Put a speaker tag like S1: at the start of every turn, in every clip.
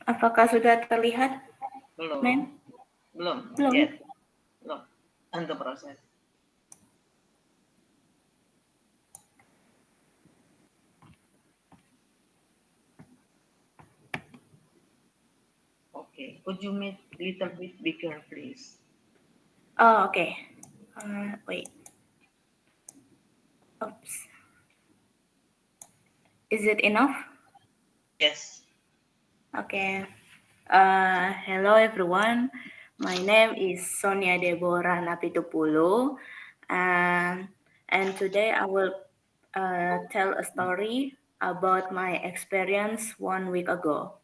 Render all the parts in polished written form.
S1: Apakah sudah terlihat,
S2: Belum.
S1: Mem?
S2: Belum.
S1: Belum.
S2: Yet. Belum. Untuk proses. Okay. Could you make little bit bigger, please?
S1: Oh, okay. Wait. Oops. Is it enough?
S2: Yes.
S1: Okay. Hello everyone. My name is Sonia Deborah Napitupulu, and today I will tell a story about my experience 1 week ago.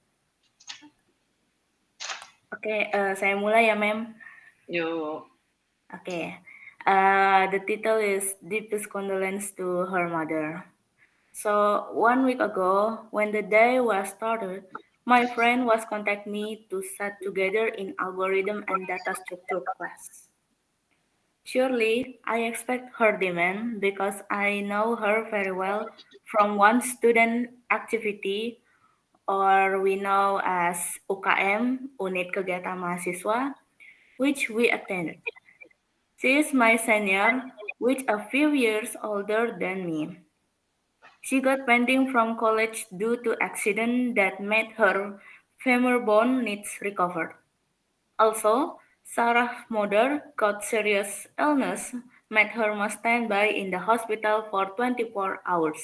S1: Oke, saya mulai ya, Mem.
S2: You.
S1: Okay. The title is Deepest Condolence to Her Mother. So 1 week ago, when the day was started, my friend was contact me to set together in algorithm and data structure class. Surely, I expect her demand because I know her very well from one student activity or we know as UKM, Unit Kegiatan Mahasiswa, which we attended. She is my senior, which a few years older than me. She got pending from college due to accident that made her femur bone needs recovered. Also, Sarah's mother got serious illness, made her must stand by in the hospital for 24 hours.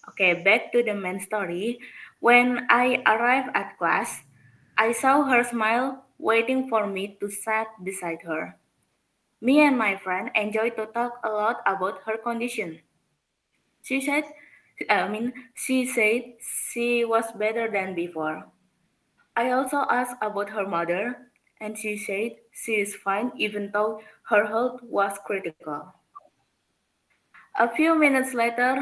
S1: Okay, back to the main story. When I arrived at class, I saw her smile waiting for me to sit beside her. Me and my friend enjoyed to talk a lot about her condition. She said, she said she was better than before. I also asked about her mother, and she said she is fine even though her health was critical. A few minutes later,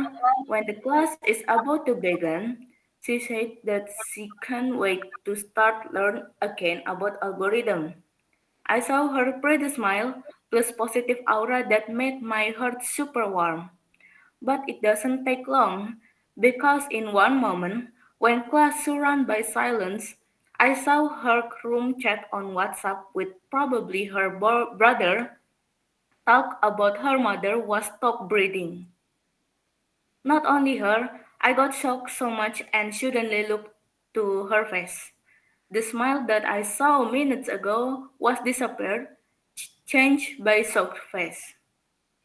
S1: when the class is about to begin, she said that she can't wait to start learn again about algorithm. I saw her pretty smile plus positive aura that made my heart super warm. But it doesn't take long, because in one moment, when class surrounded by silence, I saw her room chat on WhatsApp with probably her brother talk about her mother was stop breathing. Not only her, I got shocked so much and suddenly looked to her face. The smile that I saw minutes ago was disappeared, changed by shocked face.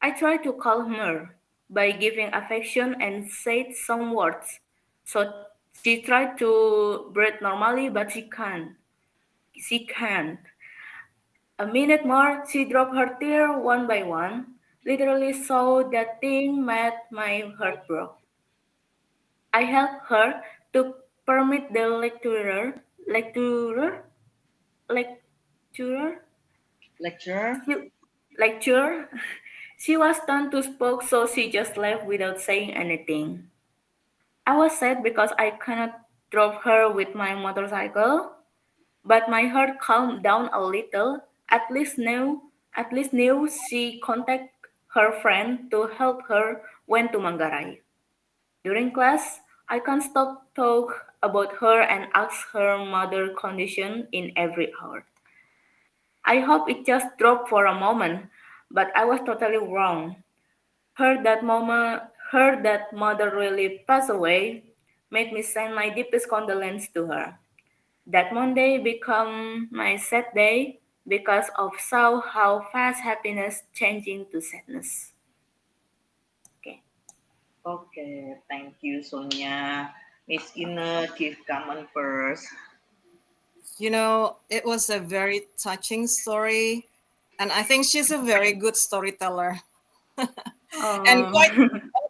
S1: I tried to calm her by giving affection and said some words. So she tried to breathe normally, but she can't. She can't. A minute more, she dropped her tear one by one. Literally saw that thing made my heart broke. I helped her to permit the lecturer,
S2: Lecturer.
S1: she, lecturer. She was stunned to spoke, so she just left without saying anything. I was sad because I cannot drop her with my motorcycle, but my heart calmed down a little. At least knew she contacted her friend to help her went to Manggarai. During class, I can't stop talk about her and ask her mother condition in every hour. I hope it just dropped for a moment, but I was totally wrong. Heard that mother really passed away, made me send my deepest condolence to her. That Monday become my sad day because of saw how fast happiness changing to sadness. Okay.
S2: Okay. Thank you, Sonia. Miss Ina, give comment first.
S3: It was a very touching story, and I think she's a very good storyteller and
S1: Um,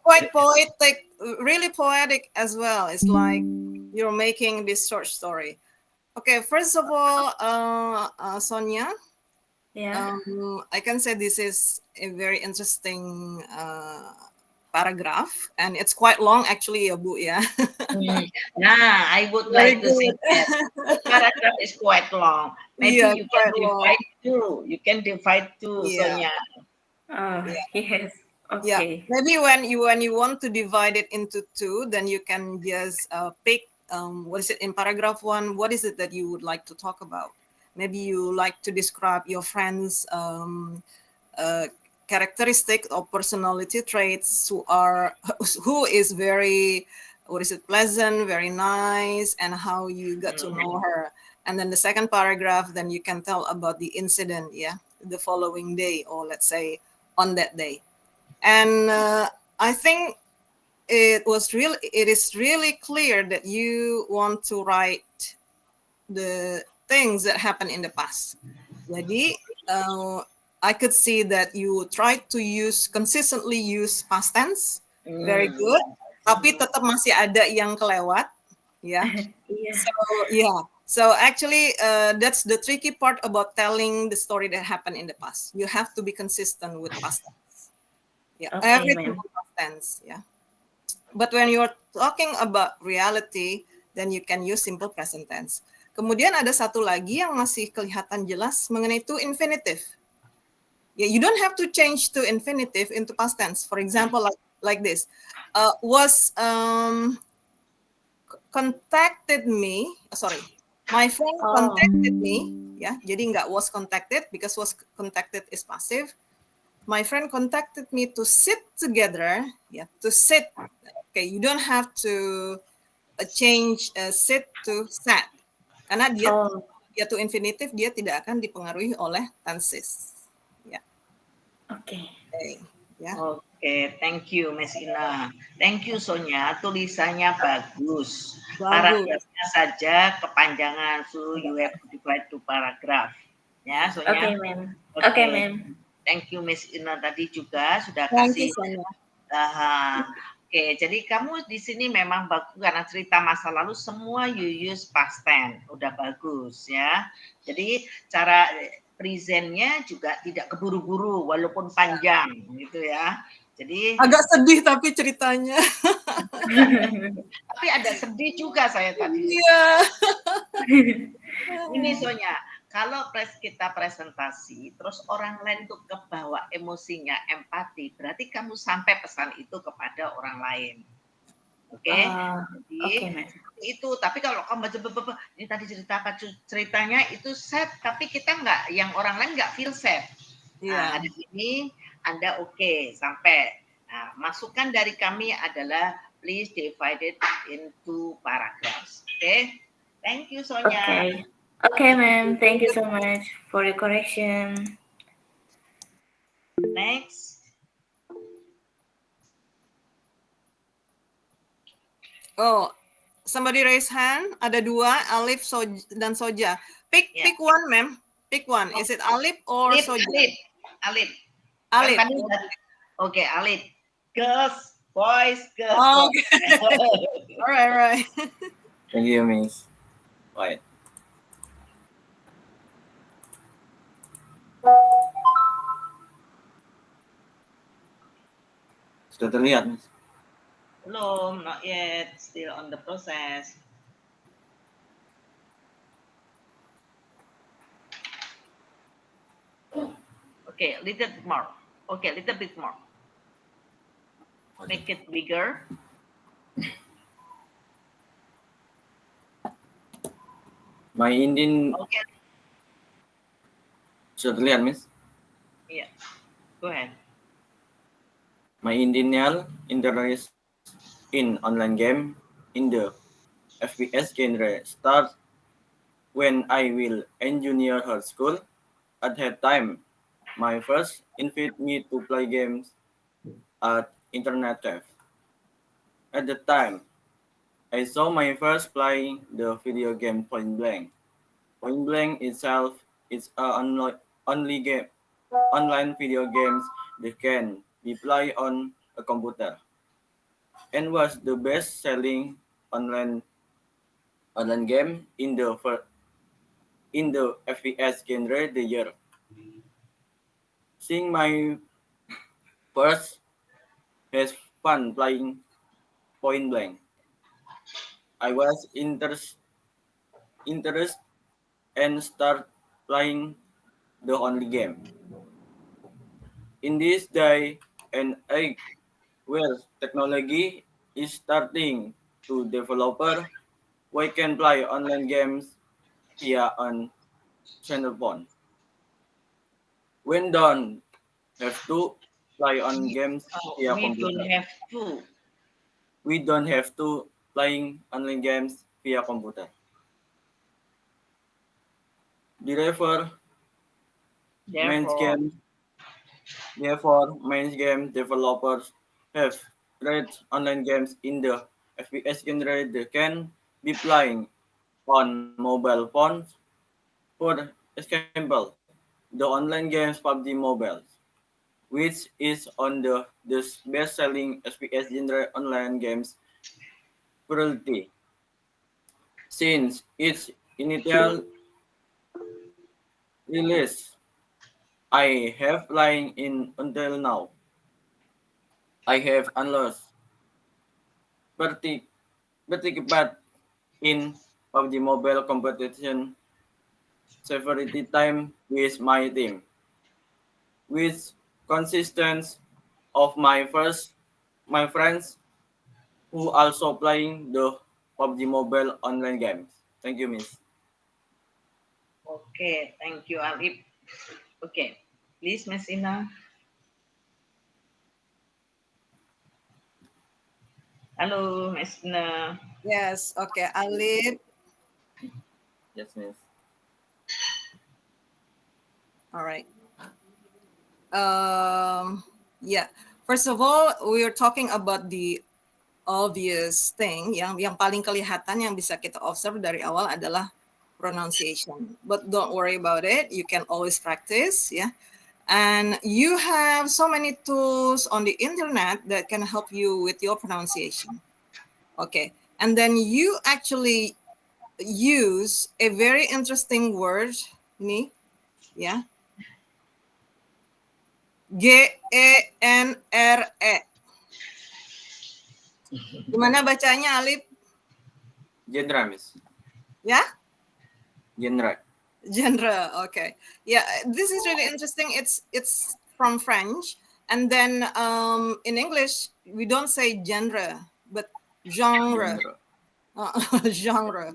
S3: quite poetic, really poetic as well. It's like you're making this short story. Okay, first of all, Sonia,
S1: yeah.
S3: I can say this is a very interesting paragraph, and it's quite long actually, ya Bu, ya.
S2: Hmm. Nah, I would
S3: Very
S2: like to say
S3: good.
S2: that the paragraph is quite long. Maybe
S3: Yeah,
S2: you can
S3: quite long.
S2: divide two. You can divide two,
S3: Yeah.
S2: Sonia.
S1: Oh,
S3: Yeah.
S1: yes.
S3: Yeah,
S1: Okay.
S3: maybe when you want to divide it into two, then you can just pick what is it in paragraph one? What is it that you would like to talk about? Maybe you like to describe your friend's uh, characteristic or personality traits who is very what is it pleasant, very nice, and how you got to know her. And then the second paragraph, then you can tell about the incident, yeah, the following day, or let's say on that day. And I think it is really clear that you want to write the things that happened in the past. Jadi I could see that you try to consistently use past tense, very good, tapi tetap masih ada yang kelewat, ya.
S1: Yeah.
S3: So yeah, so actually that's the tricky part about telling the story that happened in the past. You have to be consistent with past tense. Yeah,
S1: Okay,
S3: everything
S1: ma'am.
S3: past tense. Yeah, but when you're talking about reality, then you can use simple present tense. Kemudian ada satu lagi yang masih kelihatan jelas mengenai to infinitive. Yeah, you don't have to change to infinitive into past tense. For example, like this, was contacted me. Sorry, my friend
S1: Oh,
S3: contacted me. Ya, jadi nggak was contacted because was contacted is passive. My friend contacted me to sit together. Yeah, to sit. Okay, you don't have to change sit to sat karena
S1: oh,
S3: dia to infinitive, dia tidak akan dipengaruhi oleh tenses. Ya,
S1: okay.
S3: okay. Ya.
S2: Oke, thank you, Miss Ina. Thank you, Sonia. Tulisannya bagus.
S3: Bagus.
S2: Paragrafnya saja kepanjangan, so you have to divide to paragraph. Ya, Sonia.
S1: Okay, ma'am. Okay, ma'am.
S2: Thank you, Miss Ina tadi juga sudah
S3: Thank
S2: kasih.
S3: you, Sonia.
S2: Oke, jadi kamu di sini memang bagus karena cerita masa lalu semua you use past tense, udah bagus ya. Jadi cara presentnya juga tidak keburu-buru walaupun panjang gitu ya. Jadi
S3: agak sedih tapi ceritanya.
S2: tapi ada sedih juga saya tadi.
S3: Iya.
S2: Ini Sonya, kalau kita presentasi, terus orang lain tuh kebawa emosinya, empati, berarti kamu sampai pesan itu kepada orang lain. Oke?
S1: Oke, Mas.
S2: Itu, tapi kalau kamu baca, ini tadi ceritanya itu sad, tapi kita nggak, yang orang lain nggak feel sad.
S3: Iya.
S2: Nah, di sini Anda oke, sampai. Nah, masukan dari kami adalah please divide it into paragraphs. Oke? Thank you, Sonya.
S1: Okay. Okay, ma'am. Thank you so much for your correction.
S2: Next.
S3: Oh, somebody raise hand. Ada dua, Alif dan Soja. Pick one, ma'am. Pick one. Is it Alif or Soja?
S2: Alif.
S3: Alif.
S2: Okay, Alif. Girls, boys, girls.
S3: Oh, okay. All right.
S4: Thank you, Miss. Right. Sudah terlihat, Miss?
S2: Belum, not yet. Still on the process. Okay, a little bit more. Okay, a little bit more. Make it bigger.
S4: My Indian.
S2: Okay.
S4: Sudah terlihat, Miss?
S2: Yeah. Go ahead.
S4: My Indian interest in online game in the FPS genre starts when I will in junior high school. At that time, my first invited me to play games at internet cafe. At the time, I saw my first playing the video game Point Blank. Point Blank itself is an online video games that can be played on a computer, and was the best-selling online game in the FPS genre the year. Seeing my first has fun playing Point Blank, I was interested and start playing the only game. In this day and age where technology is starting to develop, we can play online games via on cell phone. We don't have to play on games
S2: Oh,
S4: via
S2: we don't
S4: computer.
S2: have to.
S4: We don't have to playing online games via computer. Therefore, main
S2: Therefore,
S4: game, main game developers have created online games in the FPS genre that can be playing on mobile phones. For example, the online games PUBG Mobile, which is on the best-selling FPS genre online games currently. Since its initial release, I have playing in until now. I have unlocked pretty pretty bad in PUBG Mobile competition severity time with my team, which consists of my friends who also playing the PUBG Mobile online games. Thank you, Miss.
S2: okay, thank you, Alif. Okay, please, Miss Ina. Halo, Miss Ina.
S3: Yes, okay. Alif.
S4: Yes, Miss.
S3: All right. Yeah. First of all, we are talking about the obvious thing yang paling kelihatan yang bisa kita observe dari awal adalah pronunciation. But don't worry about it. You can always practice, ya. And you have so many tools on the internet that can help you with your pronunciation. Okay. And then you actually use a very interesting word nih, ya. G-E-N-R-E. Gimana bacanya, Alif?
S4: Genre, Miss.
S3: Ya?
S4: Genre.
S3: Genre. Okay. Yeah, this is really interesting. It's from French, and then in English we don't say genre, but genre.
S4: Genre.
S3: Genre.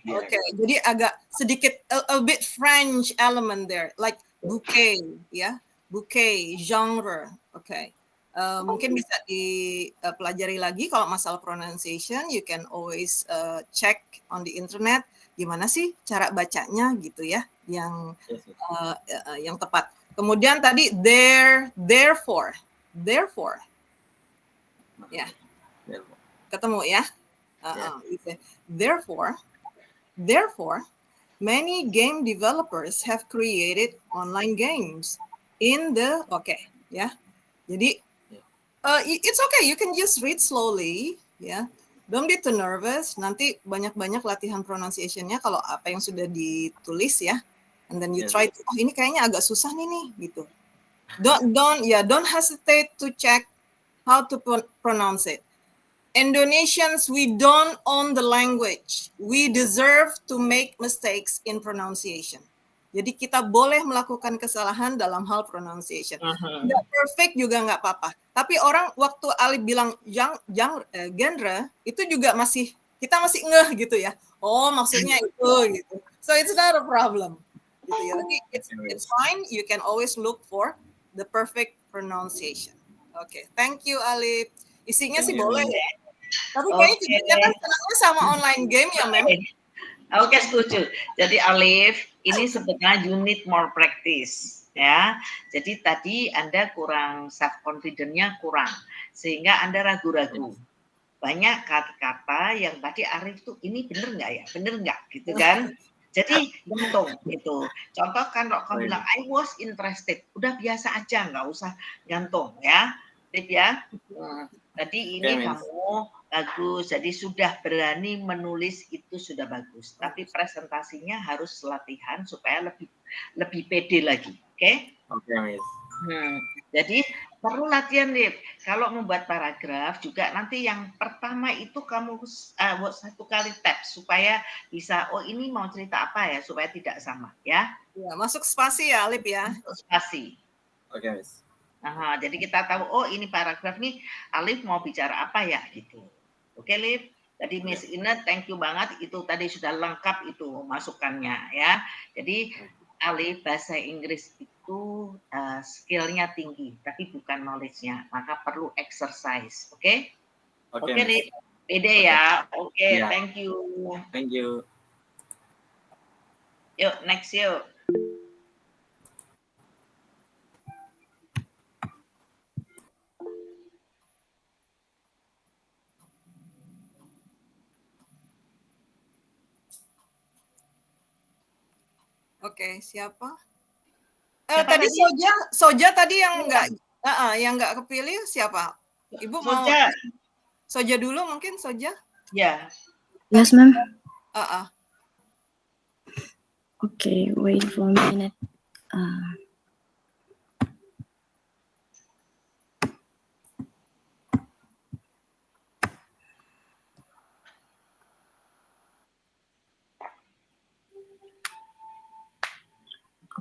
S4: Yeah.
S3: Okay. Jadi agak sedikit a bit French element there, like bouquet, ya, bouquet, genre. Okay. Mungkin bisa dipelajari lagi kalau masalah pronunciation. You can always check on the internet gimana sih cara bacanya gitu ya, yang
S4: Yes, yes.
S3: yang tepat. Kemudian tadi therefore, ya,
S4: Therefore.
S3: ketemu ya. Therefore, many game developers have created online games in the ya. Jadi it's okay, you can just read slowly, ya. Don't be too nervous. Nanti banyak-banyak latihan pronunciation-nya kalau apa yang sudah ditulis ya. And then you try to, oh ini kayaknya agak susah nih gitu. Don't hesitate to check how to pronounce it. Indonesians, we don't own the language. We deserve to make mistakes in pronunciation. Jadi kita boleh melakukan kesalahan dalam hal pronunciation. Nggak perfect juga nggak apa-apa. Tapi orang waktu Alif bilang genre, itu juga kita masih ngeh gitu ya. Oh maksudnya itu gitu. So it's not a problem. Gitu ya. Tapi it's fine. You can always look for the perfect pronunciation. Okay, thank you Alif. Isinya sih boleh ya. Tapi kayaknya kebanyakan senangnya sama online game ya, Mem.
S2: Oke, setuju. Jadi Alif, ini sebetulnya you need more practice, ya. Jadi tadi Anda kurang self confidence-nya kurang, sehingga Anda ragu-ragu. Banyak kata-kata yang tadi Arif tuh ini bener nggak ya, bener nggak, gitu kan? Jadi gantung itu. Contoh kan kamu bilang I was interested, udah biasa aja, nggak usah gantung ya, Tip ya. Tadi ini kamu bagus, jadi sudah berani menulis itu sudah bagus. Tapi presentasinya harus latihan supaya lebih pede lagi, oke?
S4: Oke, Miss.
S2: Jadi perlu latihan nih. Kalau membuat paragraf juga nanti yang pertama itu kamu buat satu kali tap supaya bisa oh ini mau cerita apa ya supaya tidak sama ya.
S3: Ya, masuk spasi ya, Alip ya.
S2: Spasi.
S4: Oke, Miss.
S2: Nah, jadi kita tahu oh ini paragraf nih Alif mau bicara apa ya gitu. Oke, Alif. Tadi Miss Ina thank you banget itu tadi sudah lengkap itu masukannya ya. Jadi Alif bahasa Inggris itu skillnya tinggi tapi bukan knowledge-nya, maka perlu exercise. Oke?
S4: Oke,
S2: Oke,
S4: Miss.
S2: Lip. Pede ya. Oke,
S4: Iya.
S2: thank you.
S4: Thank you.
S2: Yuk, next yuk.
S3: Oke, siapa?
S2: Siapa
S3: Tadi
S2: tadi?
S3: Soja tadi yang
S2: Iya.
S3: nggak kepilih siapa? Ibu mau
S2: Soja.
S3: Soja dulu mungkin Soja?
S2: Ya.
S1: Yes, ma'am. Okay, wait for a minute.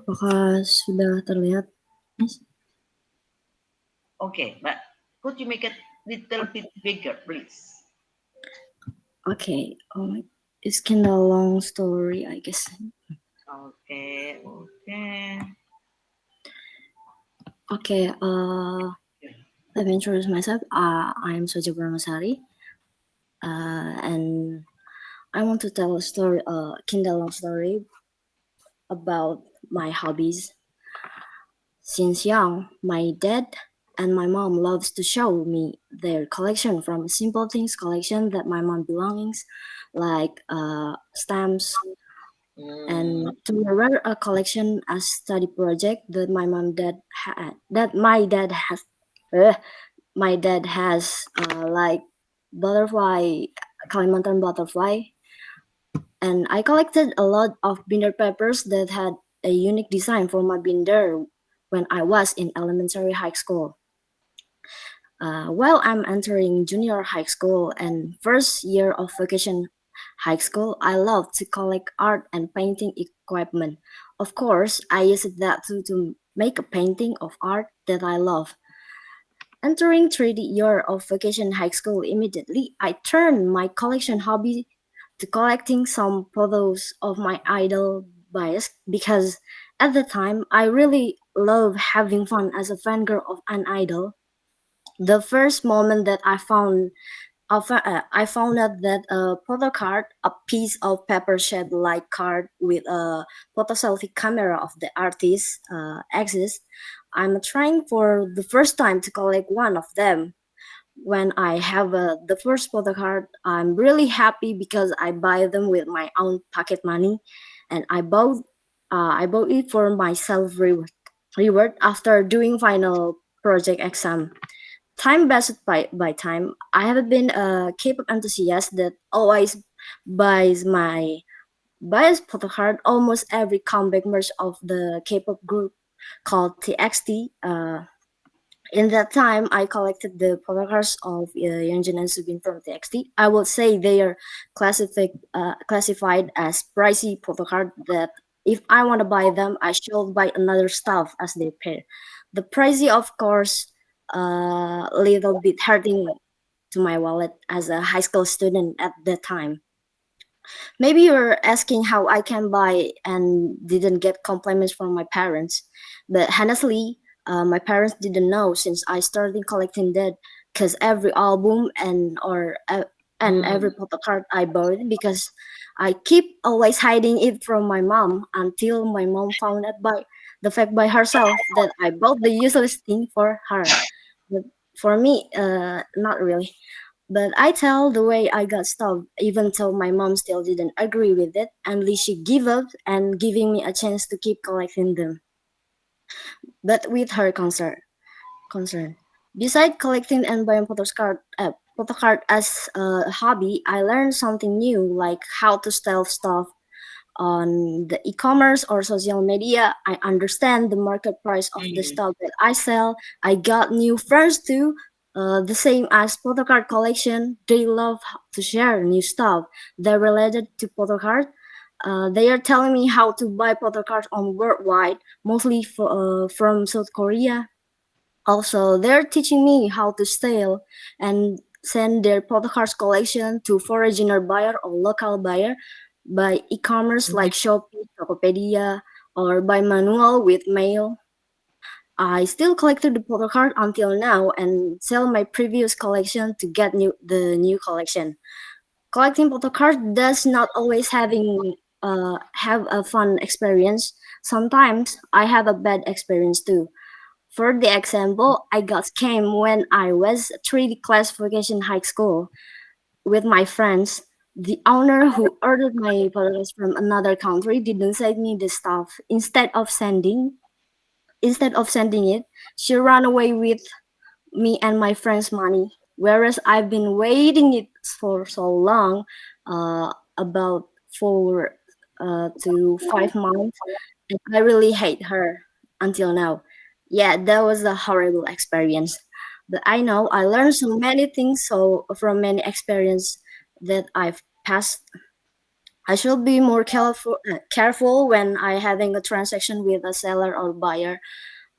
S1: Apakah sudah terlihat, Miss?
S2: Okay, but could you make it little bit bigger, please?
S1: Okay. It's kind of a long story, I guess.
S2: Okay.
S1: Okay. Let me introduce myself. I am Soja Brahmasari, and I want to tell a story, kind of long story about my hobbies. Since young, my dad and my mom loves to show me their collection, from simple things collection that my mom belongings, like stamps, and to a collection as study project that my dad has. My dad has like butterfly, Kalimantan butterfly, and I collected a lot of binder papers that had a unique design for my binder when I was in elementary high school. While I'm entering junior high school and first year of vocation high school, I love to collect art and painting equipment. Of course, I used that to make a painting of art that I love. Entering 3rd year of vocation high school immediately, I turned my collection hobby to collecting some photos of my idol bias because at the time I really love having fun as a fangirl of an idol. The first moment that I found out that a photo card, a piece of paper shaped like card with a photo selfie camera of the artist, exists. I'm trying for the first time to collect one of them. When I have the first photo card, I'm really happy because I buy them with my own pocket money, and I bought it for myself reward after doing final project exam. Time passed by time. I have been a K-pop enthusiast that always buys my buys photo card almost every comeback merch of the K-pop group called TXT. In that time, I collected the photocards of Yeonjun and Subin from TXT. I would say they are classified as pricey photocard that if I want to buy them, I should buy another stuff as they pair. The pricey, of course, a little bit hurting to my wallet as a high school student at that time. Maybe you're asking how I can buy and didn't get compliments from my parents, but honestly, my parents didn't know since I started collecting that because every album and every photocard I bought because I keep always hiding it from my mom until my mom found out by the fact by herself that I bought the useless thing for her. But for me, not really. But I tell the way I got stopped, even though my mom still didn't agree with it, and she gave up and giving me a chance to keep collecting them. But with her concern. Besides collecting and buying photocard as a hobby, I learned something new, like how to style stuff,
S5: on the e-commerce or social media. I understand the market price of the stuff that I sell. I got new friends too. The same as photocard collection, they love to share new stuff that related to photocard. They are telling me how to buy photocards on worldwide, mostly from South Korea. Also, they're teaching me how to sell and send their podcast collection to foreigner buyer or local buyer by e-commerce like Shopee, Tokopedia, or by manual with mail. I still collected the postcard until now and sell my previous collection to get the new collection. Collecting postcards does not always have a fun experience. Sometimes I have a bad experience too. For the example, I got scammed when I was 3D classification high school with my friends. The owner who ordered my photos from another country didn't send me the stuff. Instead of sending it, she ran away with me and my friends' money. Whereas I've been waiting it for so long, about 4 to 5 months, and I really hate her until now. Yeah, that was a horrible experience. But I know I learned so many things so from many experience that I've passed. I should be more careful when I having a transaction with a seller or buyer.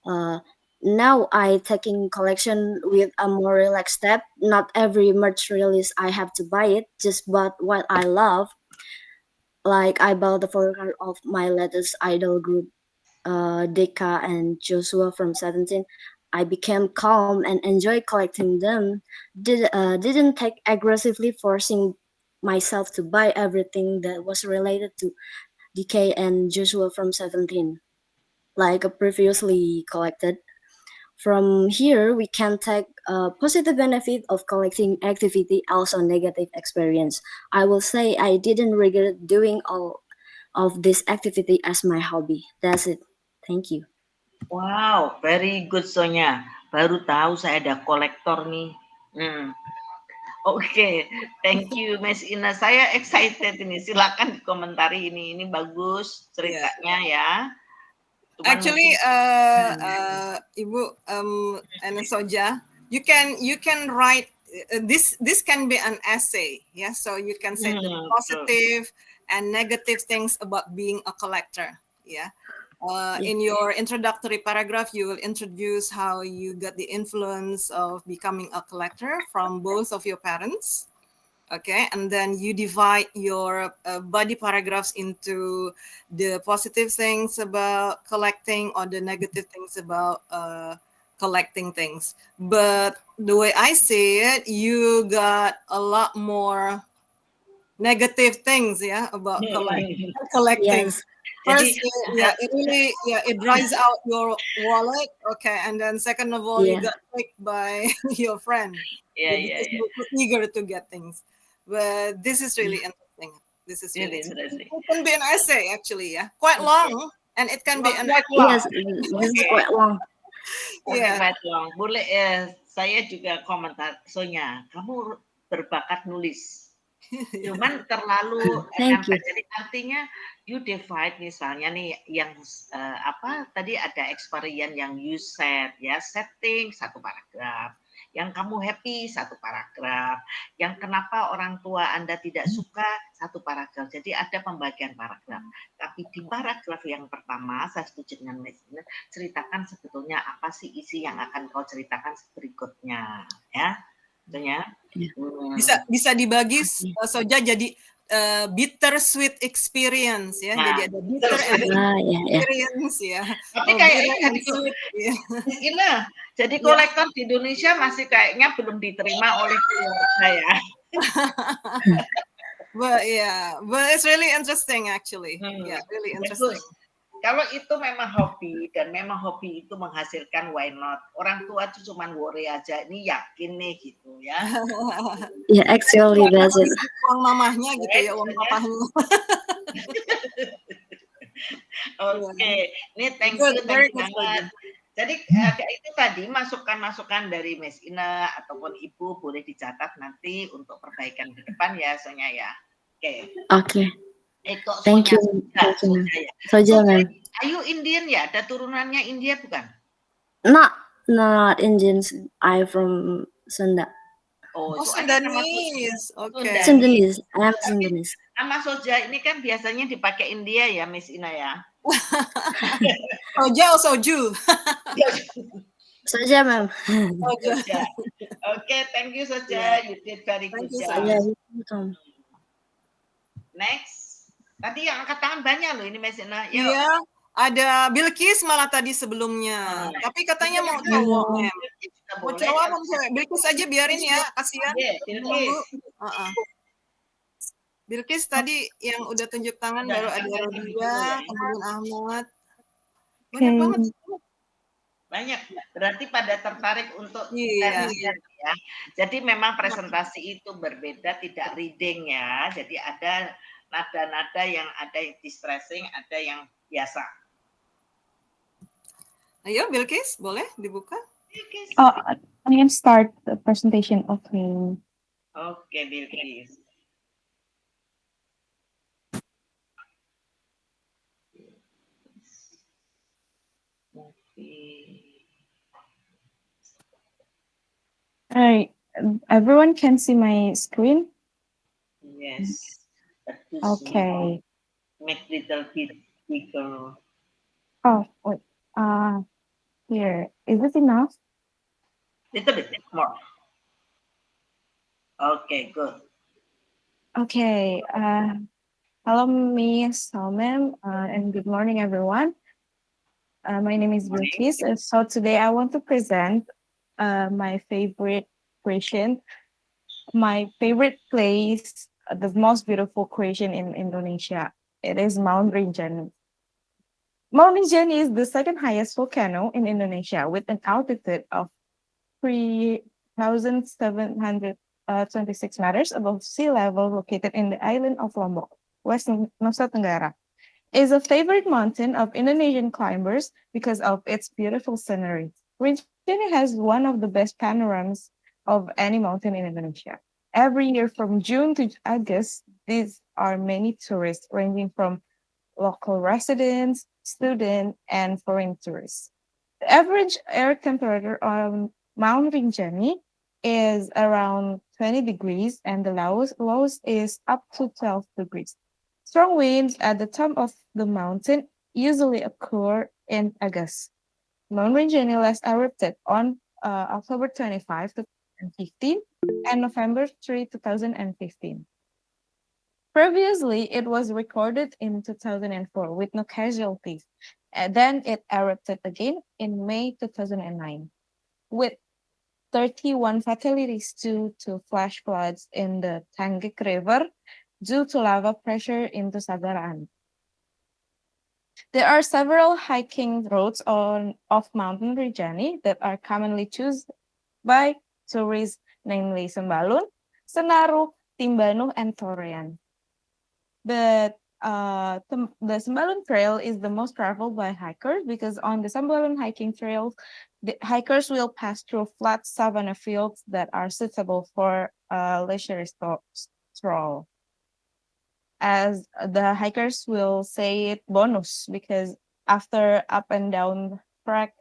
S5: Uh, Now I taking collection with a more relaxed step. Not every merch release I have to buy it, just but what I love. Like I bought the photocard of my latest idol group, Deka and Joshua from 17. I became calm and enjoyed collecting them. Didn't take aggressively forcing myself to buy everything that was related to DK and Joshua from 17, like previously collected. From here, we can take a positive benefit of collecting activity, also negative experience. I will say I didn't regret doing all of this activity as my hobby. That's it. Thank you.
S2: Wow, very good Sonya. Baru tahu saya ada kolektor nih. Oke, thank you Miss Ina. Saya excited ini. Silakan dikomentari ini. Ini bagus ceritanya ya. Cuman
S3: Actually,
S2: mungkin-
S3: Ibu and Soja, you can write this can be an essay, yeah. So you can say the positive and negative things about being a collector, yeah. In your introductory paragraph, you will introduce how you got the influence of becoming a collector from both of your parents. Okay, and then you divide your body paragraphs into the positive things about collecting or the negative things about collecting things. But the way I see it, you got a lot more negative things, yeah, about collecting.
S5: Yes.
S3: First,
S2: Jadi,
S3: it dries out your wallet. Okay, and then second of all, you
S5: Yeah.
S3: got tricked by your friend because you were eager to get things. But this is really interesting. This is really interesting. It can be an essay actually, yeah, quite long, and it can be an
S5: Yes, this is quite long.
S2: quite long. Boleh saya juga komentar Sonya, kamu berbakat nulis. Cuman terlalu
S5: Thank you.
S2: jadi artinya you divide misalnya nih yang apa tadi ada experience yang you set ya, setting satu paragraf, yang kamu happy satu paragraf, yang kenapa orang tua Anda tidak suka satu paragraf. Jadi ada pembagian paragraf. Tapi di paragraf yang pertama saya setuju dengan Miss Ina, ceritakan sebetulnya apa sih isi yang akan kau ceritakan berikutnya ya. Tentunya.
S3: Bisa dibagi Soja jadi bitter sweet experience ya.
S2: Nah,
S3: jadi ada bitter and experience ya.
S2: Tapi kayaknya Ina, jadi kolektor di Indonesia masih kayaknya belum diterima oleh keluarga ya.
S3: But it's really interesting actually. Yeah, really interesting.
S2: Kalau itu memang hobi dan memang hobi itu menghasilkan, why not? Orang tua itu cuma worry aja, ini yakin nih gitu ya.
S5: Yeah, actually that's it.
S3: Uang mamahnya gitu ya, uang papahnya.
S2: Oke, ini thank you banget. Jadi itu tadi masukan-masukan dari Miss Ina ataupun Ibu boleh dicatat nanti untuk perbaikan ke depan ya Sonya ya. Oke.
S5: Oke.
S2: Kok
S5: Thank
S2: Sonya
S5: you.
S2: Soja,
S5: Thank you, ma'am.
S2: Soja ya.
S5: Soja,
S2: Soja,
S5: ma'am.
S2: are you Indian ya? Ada turunannya India bukan?
S5: Not Indians. I from Sunda.
S2: Oh,
S3: Oh,
S2: soalnya nama
S3: Sundanese. Okay.
S5: Sundanese. I am
S2: Tapi
S5: Sundanese.
S2: nama Soja ini kan biasanya dipakai India ya, Miss Ina ya.
S3: Soja or soju?
S5: Soja, ma'am.
S3: Soja.
S2: Soja. Okay, thank you Soja. You did very
S3: Thank
S2: good
S3: you,
S2: job.
S5: Soja, you're welcome.
S2: Next. Tadi yang angkat tangan banyak loh ini Miss Ina. Yuk.
S3: Iya, ada Bilkis malah tadi sebelumnya. Tapi katanya mau cowok, Mem. Mau cowok apa mau cewek? Bilkis aja bibiarin ya, kasihan.
S2: Iya, Bilkis.
S3: Bilkis tadi yang udah tunjuk tangan baru ada Rodia, kemudian Ahmad. Banyak banget.
S2: Banyak. Berarti pada tertarik untuk
S3: Iya.
S2: ya. Jadi memang presentasi itu berbeda, tidak reading ya. Jadi ada nada-nada yang ada yang distressing, ada yang biasa.
S3: Ayo Bilkis, boleh dibuka?
S2: Bilkis.
S6: I can start the presentation. Okay.
S2: Oke, Bilkis.
S6: Alright. Everyone can see my screen?
S2: Yes.
S6: Okay.
S2: Make little bit bigger.
S6: Oh, wait. Here. Is this enough?
S2: Little bit more. Okay, good.
S6: Okay. Hello, Miss Salmem, and good morning, everyone. My name is Bilkis. So today I want to present my favorite creation, my favorite place, the most beautiful creation in Indonesia. It is Mount Rinjani. Mount Rinjani is the second highest volcano in Indonesia with an altitude of 3,726 meters above sea level, located in the island of Lombok, West Nusa Tenggara. It is a favorite mountain of Indonesian climbers because of its beautiful scenery. Rinjani has one of the best panoramas of any mountain in Indonesia. Every year from June to August, these are many tourists ranging from local residents, students, and foreign tourists. The average air temperature on Mount Rinjani is around 20 degrees, and the lowest is up to 12 degrees. Strong winds at the top of the mountain usually occur in August. Mount Rinjani last erupted on October 25, 2015, and November 3, 2015. Previously, it was recorded in 2004 with no casualties. Then it erupted again in May 2009 with 31 fatalities due to flash floods in the Tanggik River due to lava pressure into Sagaraan. There are several hiking routes of Mountain Rinjani that are commonly chosen by tourists, namely Sembalun, Senaru, Timbanu, and Torean. But the Sembalun Trail is the most traveled by hikers because on the Sembalun hiking trails, the hikers will pass through flat savanna fields that are suitable for a leisure stroll. As the hikers will say it bonus because after up and down track,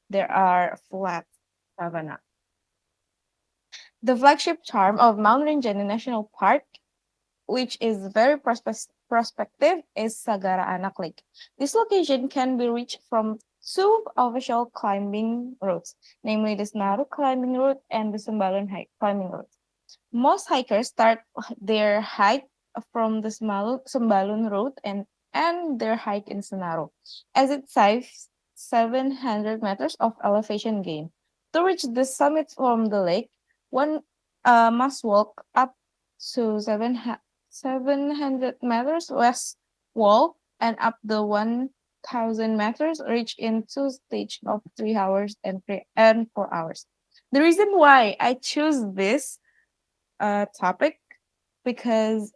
S6: there are flat savanna. The flagship charm of Mount Rinjani National Park, which is very prospective, is Sagara Anak Lake. This location can be reached from two official climbing routes, namely the Senaru climbing route and the Sembalun climbing route. Most hikers start their hike from the Sembalun route and end their hike in Senaru, as it saves 700 meters of elevation gain. To reach the summit from the lake, one must walk up to 700 meters west wall and up the 1,000 meters, reach in two stages of 3 hours and 4 hours. The reason why I choose this topic because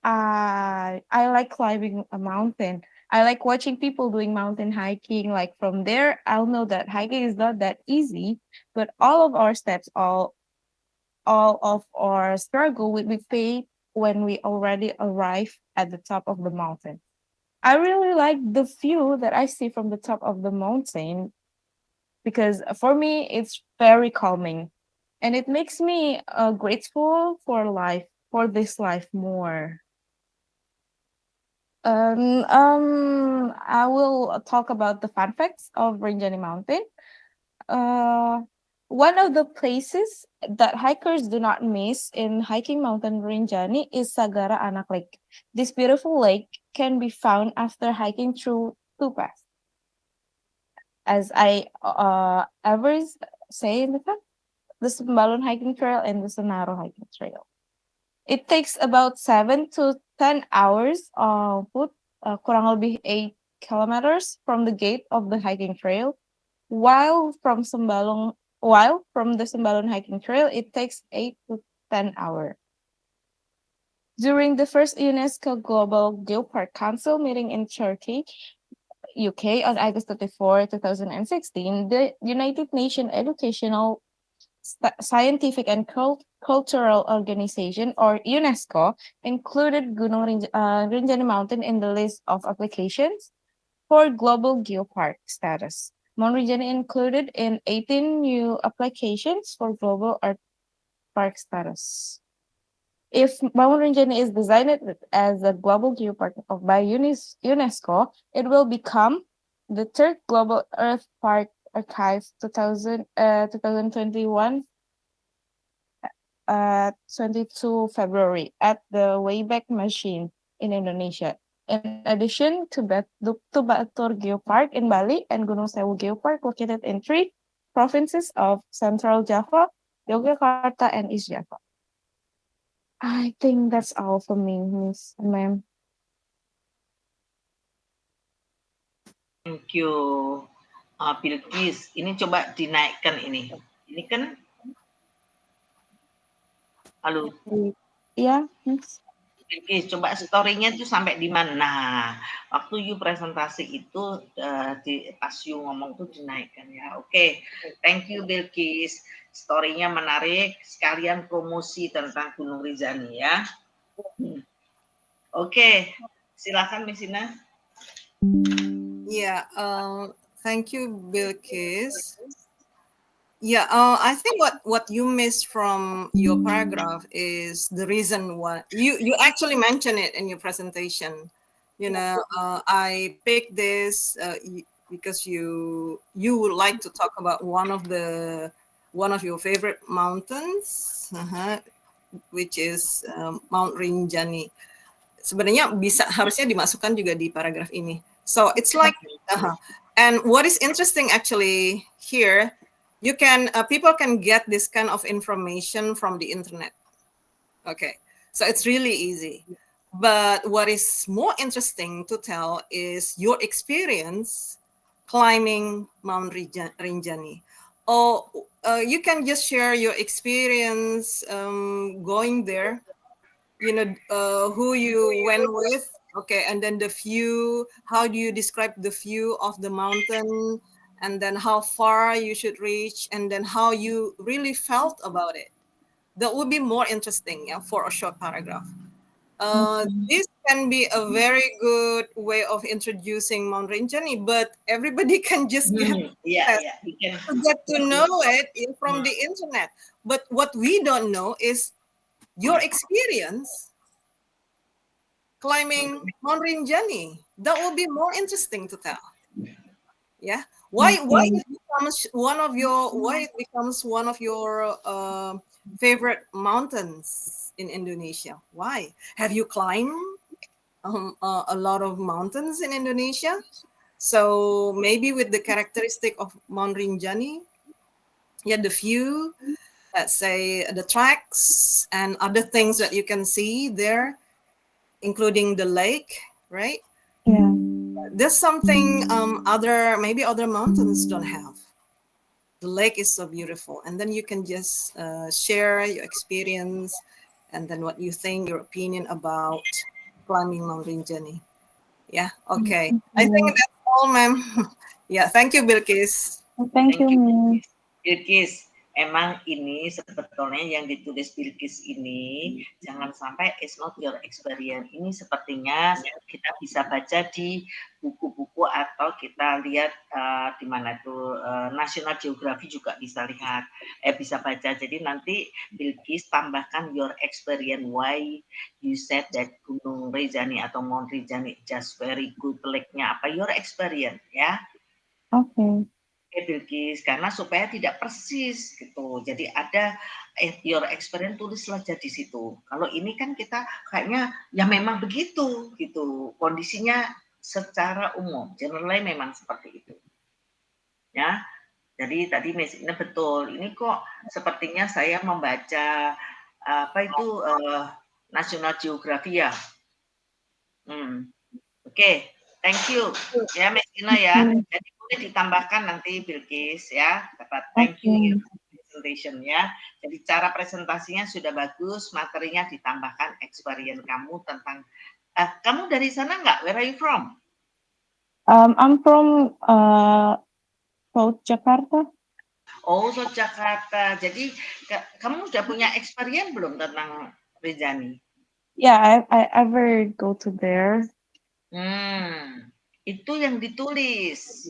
S6: I like climbing a mountain. I like watching people doing mountain hiking. Like from there, I'll know that hiking is not that easy, but all of our steps, all of our struggle will be paid when we already arrive at the top of the mountain. I really like the view that I see from the top of the mountain because for me it's very calming and it makes me grateful for life, for this life more. I will talk about the fun facts of Rinjani Mountain. Uh, One of the places that hikers do not miss in hiking Mountain Rinjani is Sagara Anak Lake. This beautiful lake can be found after hiking through two paths. As I ever say in the past, the Sembalun hiking trail and the Senaro hiking trail. It takes about 7 to 10 hours on foot, kurang lebih 8 kilometers from the gate of the hiking trail. While from the Sembalun hiking trail, it takes 8 to 10 hours. During the first UNESCO Global Geopark Council meeting in Turkey, UK on August 24, 2016, the United Nations Educational, Scientific and Cultural Organization, or UNESCO, included Gunung Rinjani Mountain in the list of applications for global geopark status. Mount Rinjani included in 18 new applications for global art park status. If Mount Rinjani is designated as a global geopark by UNESCO, it will become the third global Earth Park Archive 2021 22 February at the Wayback Machine in Indonesia. In addition to Batur Geopark in Bali and Gunung Sewu Geopark located in 3 provinces of Central Java, Yogyakarta, and East Java. I think that's all for me, Miss Ma'am.
S2: Thank you, Bilqis. Ini coba dinaikkan ini. Ini kan, halo.
S6: Iya, Miss.
S2: Bilqis, coba story-nya tuh sampai di mana? Nah, waktu you presentasi itu pas you ngomong tuh dinaikkan ya. Oke, thank you Bilqis. Story-nya menarik, sekalian promosi tentang Gunung Rinjani ya. Oke, silakan Miss Ina.
S3: Yeah, thank you, Bilqis. Yeah, I think what you missed from your paragraph is the reason why you actually mentioned it in your presentation. You know, I picked this because you would like to talk about one of your favorite mountains, which is Mount Rinjani. Sebenarnya harusnya dimasukkan juga di paragraf ini. So it's like, and what is interesting actually here, you can people can get this kind of information from the internet. Okay, so it's really easy. But what is more interesting to tell is your experience climbing Mount Rinjani. Or you can just share your experience going there. You know, who you went with. Okay, and then the view. How do you describe the view of the mountain? And then how far you should reach, and then how you really felt about it. That would be more interesting, yeah, for a short paragraph. This can be a very good way of introducing Mount Rinjani, but everybody can just get to know it from the internet. But what we don't know is your experience climbing Mount Rinjani. That will be more interesting to tell. Yeah, why it becomes one of your favorite mountains in Indonesia? Why have you climbed a lot of mountains in Indonesia? So maybe with the characteristic of Mount Rinjani, yeah, the view, let's say the tracks and other things that you can see there, including the lake, right?
S6: Yeah.
S3: There's something maybe other mountains don't have. The lake is so beautiful, and then you can just share your experience, and then what you think, your opinion about climbing Mount Rinjani. Yeah, okay. I think that's all, ma'am. Yeah, thank you, Bilqis.
S6: Thank you, Miss.
S2: Bilqis. emang ini sebetulnya yang ditulis Bilqis ini jangan sampai it's not your experience. Ini sepertinya kita bisa baca di buku-buku atau kita lihat di mana tuh National Geographic juga bisa lihat, bisa baca. Jadi nanti Bilqis tambahkan your experience why you said that Gunung Rinjani atau Mount Rinjani just very good lake-nya apa your experience ya.
S6: Okay.
S2: Bilqis karena supaya tidak persis gitu. Jadi ada your experience tulislah aja di situ. Kalau ini kan kita kayaknya ya memang begitu gitu. Kondisinya secara umum, generally memang seperti itu. Ya. Jadi tadi mesejnya betul. Ini kok sepertinya saya membaca apa itu National Geographic ya. Oke, thank you ya Miss Ina ya. Jadi boleh ditambahkan nanti Bilqis ya. Dapat thank you presentation ya. Jadi cara presentasinya sudah bagus, materinya ditambahkan experience kamu tentang kamu dari sana nggak? Where are you from?
S6: I'm from South Jakarta.
S2: Oh, South Jakarta. Jadi kamu sudah punya experience belum tentang Rinjani?
S6: Yeah, I ever go to there.
S2: Itu yang ditulis.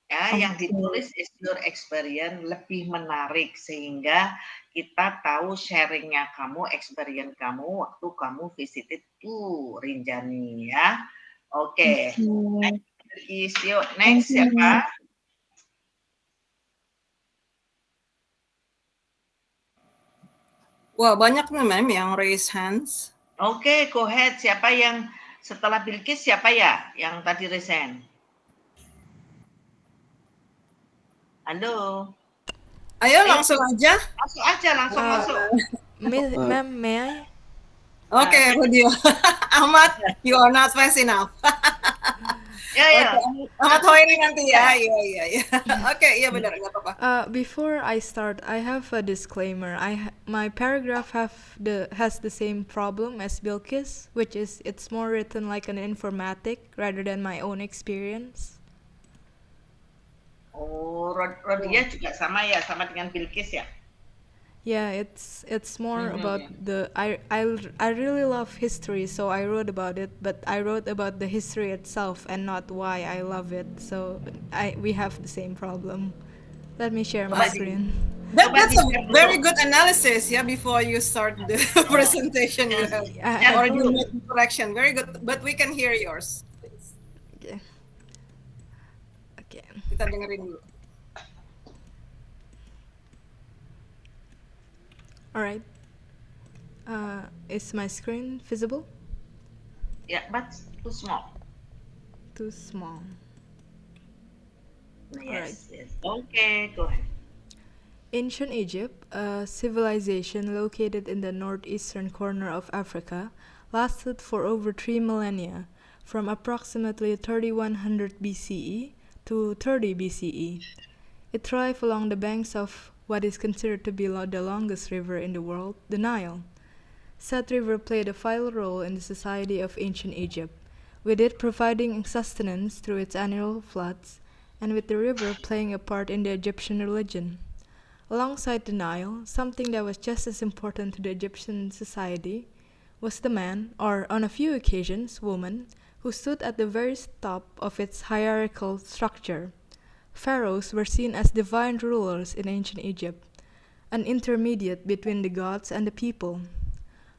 S2: Ya, yang ditulis is your experience lebih menarik sehingga kita tahu sharingnya kamu, experience kamu waktu kamu visited to Rinjani ya. Oke. Yuk, next siapa?
S3: Wah, banyak nih mem yang raise hands.
S2: Oke, go ahead. Siapa yang setelah Bilqis siapa ya yang tadi raise hand? Halo.
S3: Ayo langsung aja.
S2: Langsung aja, langsung masuk.
S7: Ma'am, may I?
S3: Okay, Rudio. Ahmad, you are not fast enough.
S2: Ya.
S3: Ahmad Hoiri nanti ya. Iya. Oke, iya benar, nggak apa-apa.
S7: Before I start, I have a disclaimer. My paragraph has the same problem as Bilqis, which is it's more written like an informatic rather than my own experience.
S2: Oh, Rodia juga sama ya, sama dengan Bilqis ya?
S7: Yeah, it's more about I really love history, so I wrote about it, but I wrote about the history itself and not why I love it. So we have the same problem. Let me share my screen.
S3: That's a very good analysis, yeah, before you start the presentation. Or you make the correction. Very good, but we can hear yours.
S7: Okay.
S3: Kita dengerin dulu.
S7: All right. Is my screen visible?
S2: Yeah, but too small.
S7: Too small.
S2: Yes. Okay, go ahead.
S7: Ancient Egypt, a civilization located in the northeastern corner of Africa, lasted for over 3 millennia, from approximately 3100 BCE to 30 BCE. It thrived along the banks of what is considered to be the longest river in the world, the Nile. Said river played a vital role in the society of ancient Egypt, with it providing sustenance through its annual floods, and with the river playing a part in the Egyptian religion. Alongside the Nile, something that was just as important to the Egyptian society was the man, or on a few occasions, woman, who stood at the very top of its hierarchical structure. Pharaohs were seen as divine rulers in ancient Egypt, an intermediate between the gods and the people.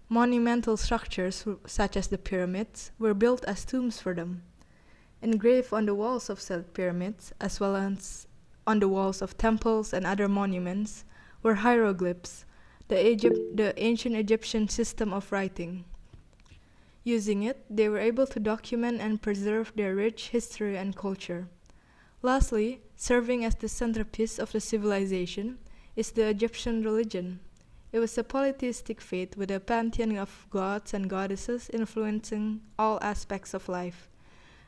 S7: Monumental structures, such as the pyramids, were built as tombs for them. Engraved on the walls of said pyramids, as well as on the walls of temples and other monuments, were hieroglyphs, the ancient Egyptian system of writing. Using it, they were able to document and preserve their rich history and culture. Lastly, serving as the centerpiece of the civilization is the Egyptian religion. It was a polytheistic faith with a pantheon of gods and goddesses influencing all aspects of life,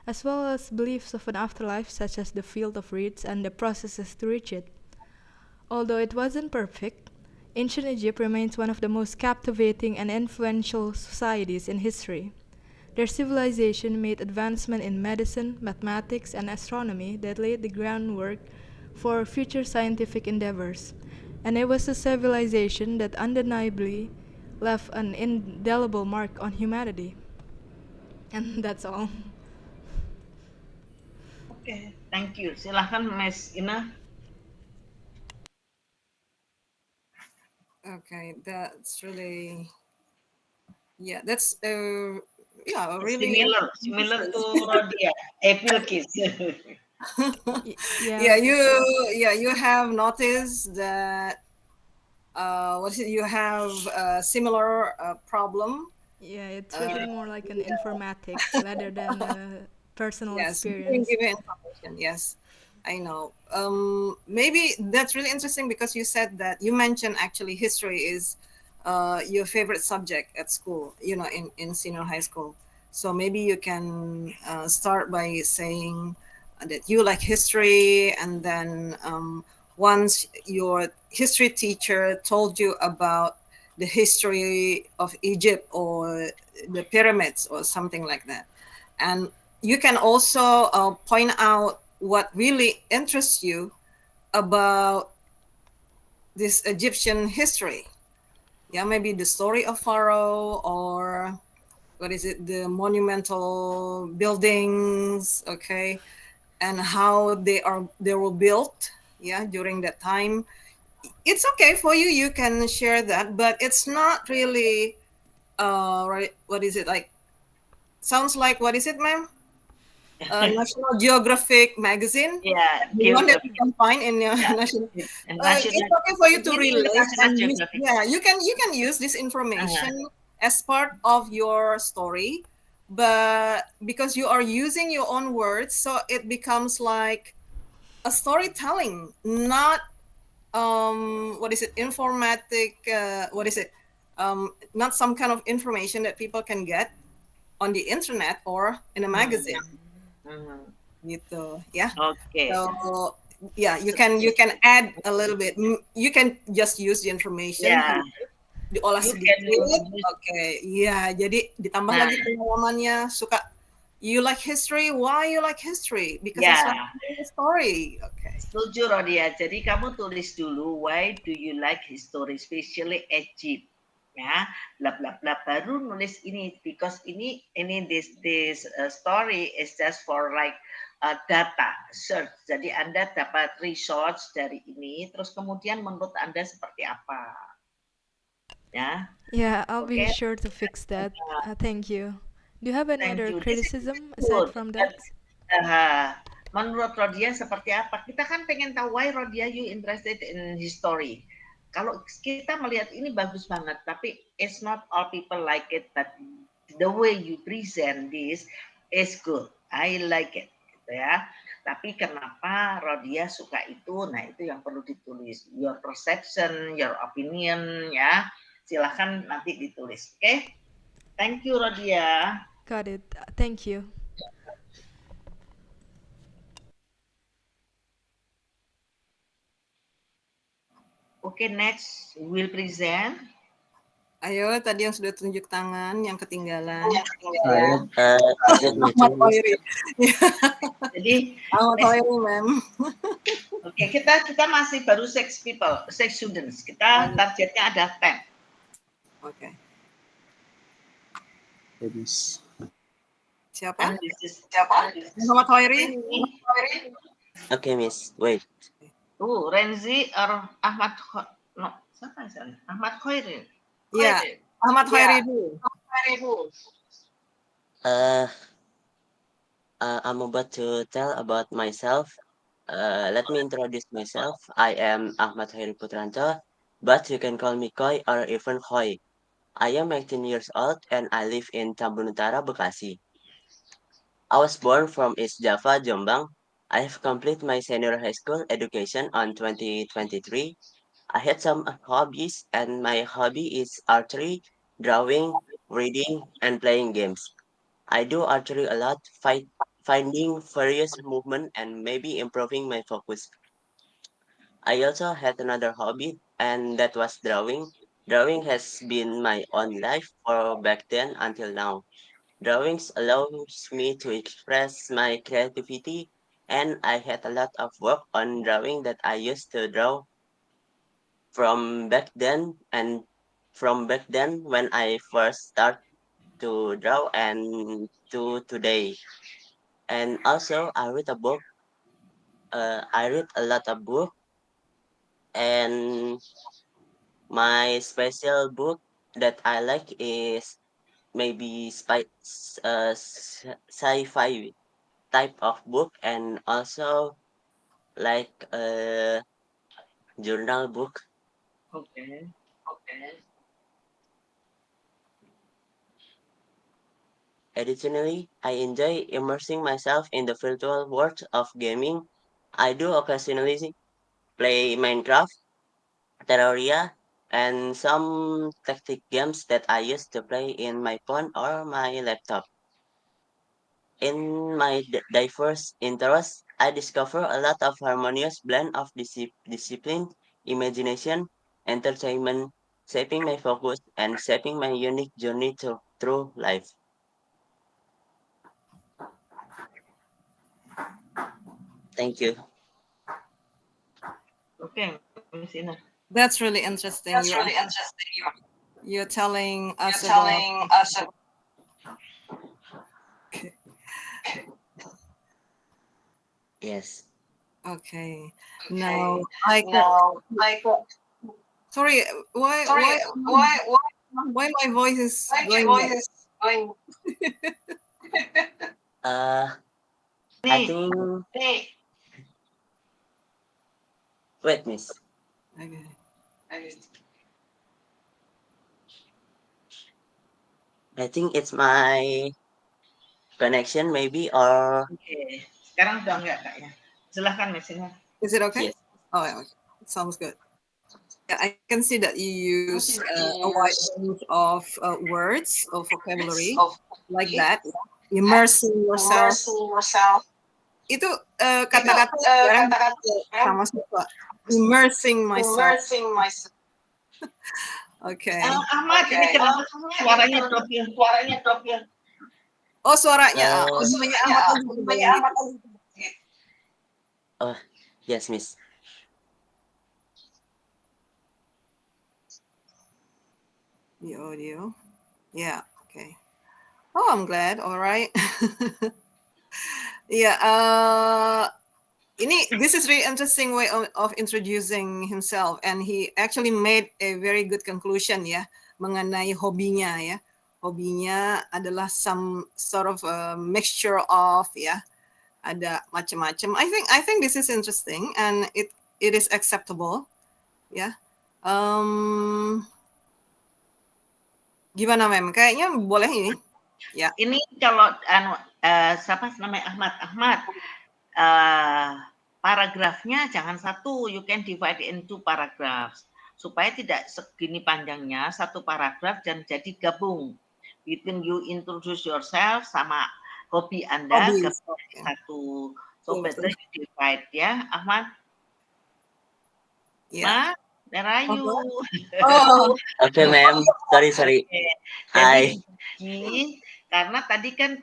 S7: as well as beliefs of an afterlife such as the field of reeds and the processes to reach it. Although it wasn't perfect, ancient Egypt remains one of the most captivating and influential societies in history. Their civilization made advancement in medicine, mathematics, and astronomy that laid the groundwork for future scientific endeavors. And it was a civilization that undeniably left an indelible mark on humanity. And that's all.
S2: Oke, thank you. Silahkan Miss Ina.
S3: Okay, that's really, yeah, that's yeah, really
S2: Similar to
S3: interesting.
S2: Rodia, Bilkis.
S3: Yeah,
S7: Yeah,
S3: you have noticed that what is it? You have a similar problem.
S7: yeah, it's
S3: Uh,
S7: really more like an
S3: yeah,
S7: informatics rather than a personal
S3: yes,
S7: experience.
S3: giving information. Yes, I know. Maybe that's really interesting because you said that you mentioned actually history is your favorite subject at school. You know, in senior high school. So maybe you can start by saying that you like history, and then once your history teacher told you about the history of Egypt or the pyramids or something like that, and you can also point out what really interests you about this Egyptian history. Yeah, maybe the story of Pharaoh, or what is it, the monumental buildings, okay, and how they were built, yeah, during that time. It's okay for you. You can share that, but it's not really right. What is it like? Sounds like, what is it, ma'am? National Geographic magazine,
S2: Yeah,
S3: the one that you
S2: geography.
S3: can find in your
S2: Yeah,
S3: national.
S2: national.
S3: It's okay for you to
S2: Ini
S3: relate
S2: National
S3: and use.
S2: Geographic.
S3: Yeah, you can use this
S2: Uh,
S3: information as part of your story, but because you are using your own words, so it becomes like a storytelling, not what is it, informatic. What is it? Not some kind of information that people can get on the internet or in a
S2: hmm,
S3: magazine
S2: hmm.
S3: gitu ya.
S2: Oke.
S3: So yeah, you can add a little bit. You can just use the information,
S2: Ya,
S3: diolah
S2: you can
S3: sedikit.
S2: use.
S3: Oke, iya, jadi ditambah
S2: Nah,
S3: lagi pengalamannya. Suka, you like history? Why you like history? Because it's like
S2: ya,
S3: a story. Oke.
S2: setuju Rodia. Jadi kamu tulis dulu why do you like history, especially Egypt. Ya, bla bla bla, baru nulis ini because ini this story is just for like data search. Jadi Anda dapat research dari ini, terus kemudian menurut Anda seperti apa? Ya,
S7: Yeah, I'll be
S2: oke.
S7: sure to fix that. Thank you. Do you have any
S2: Thank
S7: other
S2: you. This is
S7: criticism aside
S2: good.
S7: from
S2: Dan,
S7: that?
S2: menurut Rodia seperti apa? Kita kan pengen tahu why Rodia you interested in history. Kalau kita melihat ini bagus banget, tapi it's not all people like it, but the way you present this is good. I like it, gitu ya. Tapi kenapa Rodia suka itu? Nah, itu yang perlu ditulis. Your perception, your opinion, ya. Silahkan nanti ditulis. Oke? Okay? Thank you, Rodia.
S7: Got it. Thank you.
S2: Okay, next we'll present.
S3: Ayo, tadi yang sudah tunjuk tangan, yang ketinggalan.
S8: Saya target
S3: Ahmad
S8: meeting Miss.
S3: Hoiri.
S2: Jadi,
S3: Ahmad Hoiri, ma'am.
S2: oke, kita masih baru 6 students. Kita targetnya ada 10.
S3: Oke.
S8: Miss.
S3: Siapa?
S2: And this is siapa?
S3: Muhammad Hoiri.
S8: Oke, Miss. Wait.
S2: Tuh, Renzi or Ahmad no, siapa misalnya? Ahmad Khairi.
S3: Iya, Ahmad Hoiri dulu.
S8: Uh, I'm about to tell about myself. Let me introduce myself. I am Ahmad Heri Putranto, but you can call me Koi or even Khoi. I am 18 years old and I live in Tambun Utara, Bekasi. I was born from East Java, Jombang. I have completed my senior high school education on 2023. I had some hobbies, and my hobby is archery, drawing, reading, and playing games. I do archery a lot, finding various movement and maybe improving my focus. I also had another hobby, and that was drawing. Drawing has been my own life for back then until now. Drawings allows me to express my creativity, and I had a lot of work on drawing that I used to draw from back then when I first start to draw and to today. And also I read a book. I read a lot of book, and my special book that I like is maybe sci-fi type of book, and also like a journal book.
S2: Okay.
S8: Additionally, I enjoy immersing myself in the virtual world of gaming. I do occasionally play Minecraft, Terraria, and some tactic games that I used to play in my phone or my laptop. In my diverse interests, I discover a lot of harmonious blend of discipline, imagination, entertainment, shaping my focus and shaping my unique journey through life. Thank you.
S2: Okay, Miss Ina.
S3: That's really interesting. You're telling us about.
S8: Yes.
S3: Okay. Now sorry. Why my voice is going back?
S8: I think. Wait, Miss.
S3: Okay.
S8: I think it's my connection, maybe, or
S2: Oke, sekarang udah enggak Kak ya? Silahkan Miss Ina.
S3: Is it okay?
S8: yes.
S3: Oh, yeah, okay. Sounds good. Yeah, I can see that you use a wide range of words or vocabulary like that. Immersing yourself. Itu kata-kata sekarang sama suka. Immersing myself. Okay.
S2: Ahmad, ini kenapa suaranya drop ya?
S3: Oh, suaranya.
S8: Oh.
S3: Namanya Ahmad aja.
S8: Oh, yes, Miss.
S3: The audio. Yeah, okay. Oh, I'm glad. All right. Yeah, this is really interesting way of introducing himself, and he actually made a very good conclusion ya mengenai hobinya ya. Hobinya adalah some sort of a mixture of ya, ada macam-macam. I think this is interesting and it is acceptable ya. Gimana Mem? Kayaknya boleh ini. Ya.
S2: Ini kalau siapa namanya Ahmad, paragrafnya jangan satu, you can divide into paragraphs supaya tidak segini panjangnya satu paragraf dan jadi gabung between you introduce yourself sama hobi Anda gabung satu. So better you divide ya, Ahmad.
S3: Yeah.
S2: Where are you?
S3: Oh.
S8: Okay, ma'am. Sorry.
S2: Hi. Jadi, karena tadi kan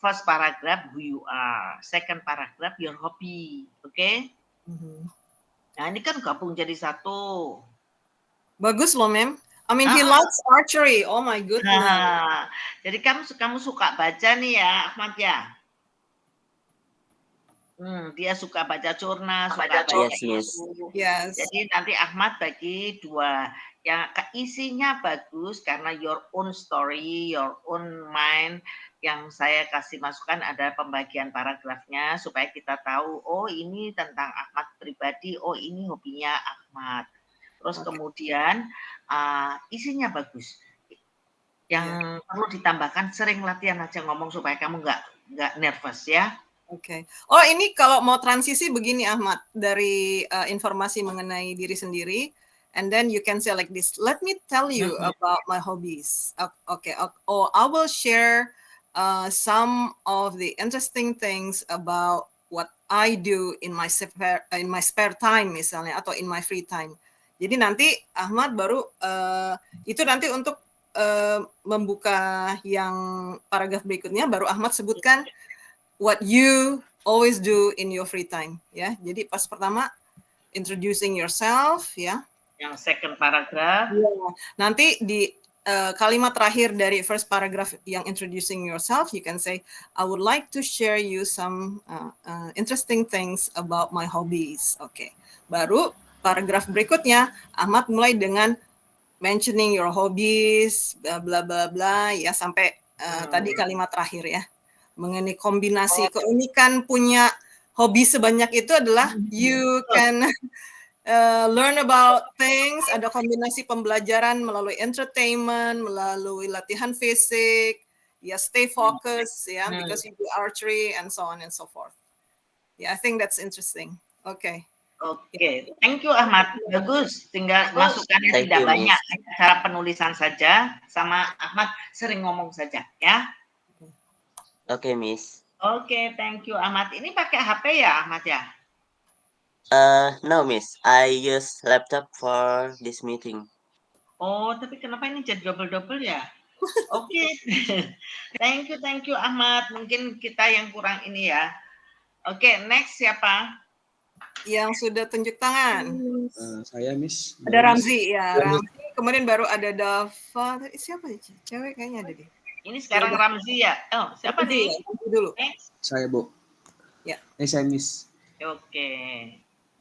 S2: first paragraph who you are, second paragraph your hobby, okay? Nah ini kan gabung jadi satu.
S3: Bagus loh, Mem. I mean, he likes archery. Oh my goodness.
S2: Nah, jadi kamu suka baca nih ya, Ahmad ya? Dia suka baca jurnal, suka baca buku.
S3: Yes.
S2: Jadi nanti Ahmad bagi dua. Yang isinya bagus karena your own story, your own mind. Yang saya kasih masukan ada pembagian paragrafnya supaya kita tahu, oh ini tentang Ahmad pribadi, oh ini hobinya Ahmad. Terus kemudian isinya bagus. Yang perlu ditambahkan sering latihan aja ngomong supaya kamu nggak nervous ya.
S3: Oke. Oh ini kalau mau transisi begini Ahmad dari informasi mengenai diri sendiri, and then you can say like this. Let me tell you about my hobbies. Okay. Or I will share some of the interesting things about what I do in my spare time misalnya atau in my free time. Jadi nanti Ahmad baru itu nanti untuk membuka yang paragraf berikutnya baru Ahmad sebutkan what you always do in your free time ya. Jadi pas pertama introducing yourself ya.
S2: Yang second paragraph.
S3: Yeah. Nanti di kalimat terakhir dari first paragraph yang introducing yourself, you can say, I would like to share you some interesting things about my hobbies. Oke. Baru paragraf berikutnya, Ahmad mulai dengan mentioning your hobbies, bla bla bla, ya sampai tadi kalimat terakhir ya. Mengenai kombinasi keunikan punya hobi sebanyak itu adalah you can learn about things, ada kombinasi pembelajaran melalui entertainment, melalui latihan fisik, ya stay focused, ya, because you do archery and so on and so forth. Yeah, I think that's interesting. Okay.
S2: Oke, thank you Ahmad. Bagus, tinggal masukannya
S8: Thank
S2: tidak
S8: you, Miss.
S2: banyak, cara penulisan saja, sama Ahmad sering ngomong saja, ya.
S8: Oke, Miss.
S2: Oke, thank you Ahmad. Ini pakai HP ya Ahmad ya?
S8: No, Miss. I use laptop for this meeting.
S2: Oh, tapi kenapa ini jadi double-double ya? Oke, thank you Ahmad. Mungkin kita yang kurang ini ya. Oke, next siapa?
S3: Yang sudah tunjuk tangan.
S9: Saya Miss.
S3: Ada Ramzi, ya Ramzi. Kemudian baru ada Dava. Siapa ya? Cewek kayaknya ada deh.
S2: Ini sekarang Ramzi ya. Oh, siapa
S3: Ramzi,
S2: nih?
S3: ya, Ramzi dulu.
S2: Next.
S9: Saya Bu.
S3: Ya.
S9: Saya Miss.
S2: Oke,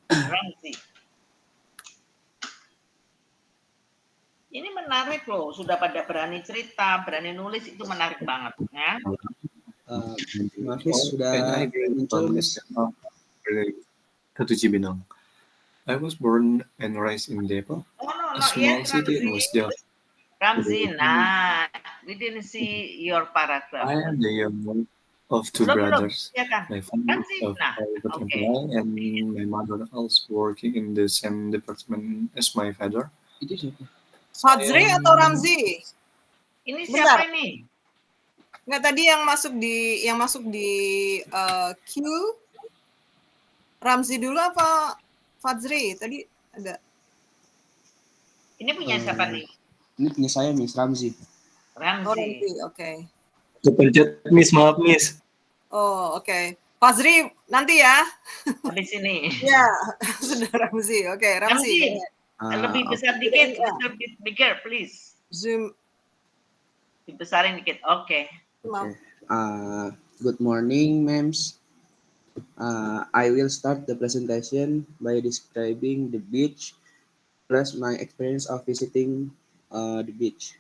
S2: Ramzi. Ini menarik loh, sudah pada berani cerita, berani nulis, itu menarik banget ya.
S9: Maaf Miss, sudah muncul Miss.
S10: Cibinong. I was born and raised in Depok,
S2: Oh no,
S10: a
S2: not
S10: small
S2: yet,
S10: city in West Java.
S2: Ramzi, nah, we didn't see your paragraph.
S10: I am the younger of two
S2: Belum,
S10: brothers.
S2: ya kan?
S10: My father is a private employee and my mother also working in the same department as my father.
S9: Itu siapa?
S3: Fadzri atau Ramzi?
S2: Ini siapa ini?
S3: Nggak, tadi yang masuk di Q Ramzi dulu apa Fadzri? Tadi ada.
S2: Ini punya siapa nih?
S9: Ini punya saya Miss Ramzi.
S2: Ramzi,
S3: oke.
S10: Kepencet Miss, maaf Miss.
S3: Oh, oke. Fadzri nanti ya.
S2: Di sini.
S3: Ya, sudah Ramzi. Oke, Ramzi.
S2: Lebih besar dikit, little bit bigger, please.
S3: Zoom.
S2: Dibesarin dikit, oke.
S9: Good morning, ma'ams. I will start the presentation by describing the beach plus my experience of visiting the beach.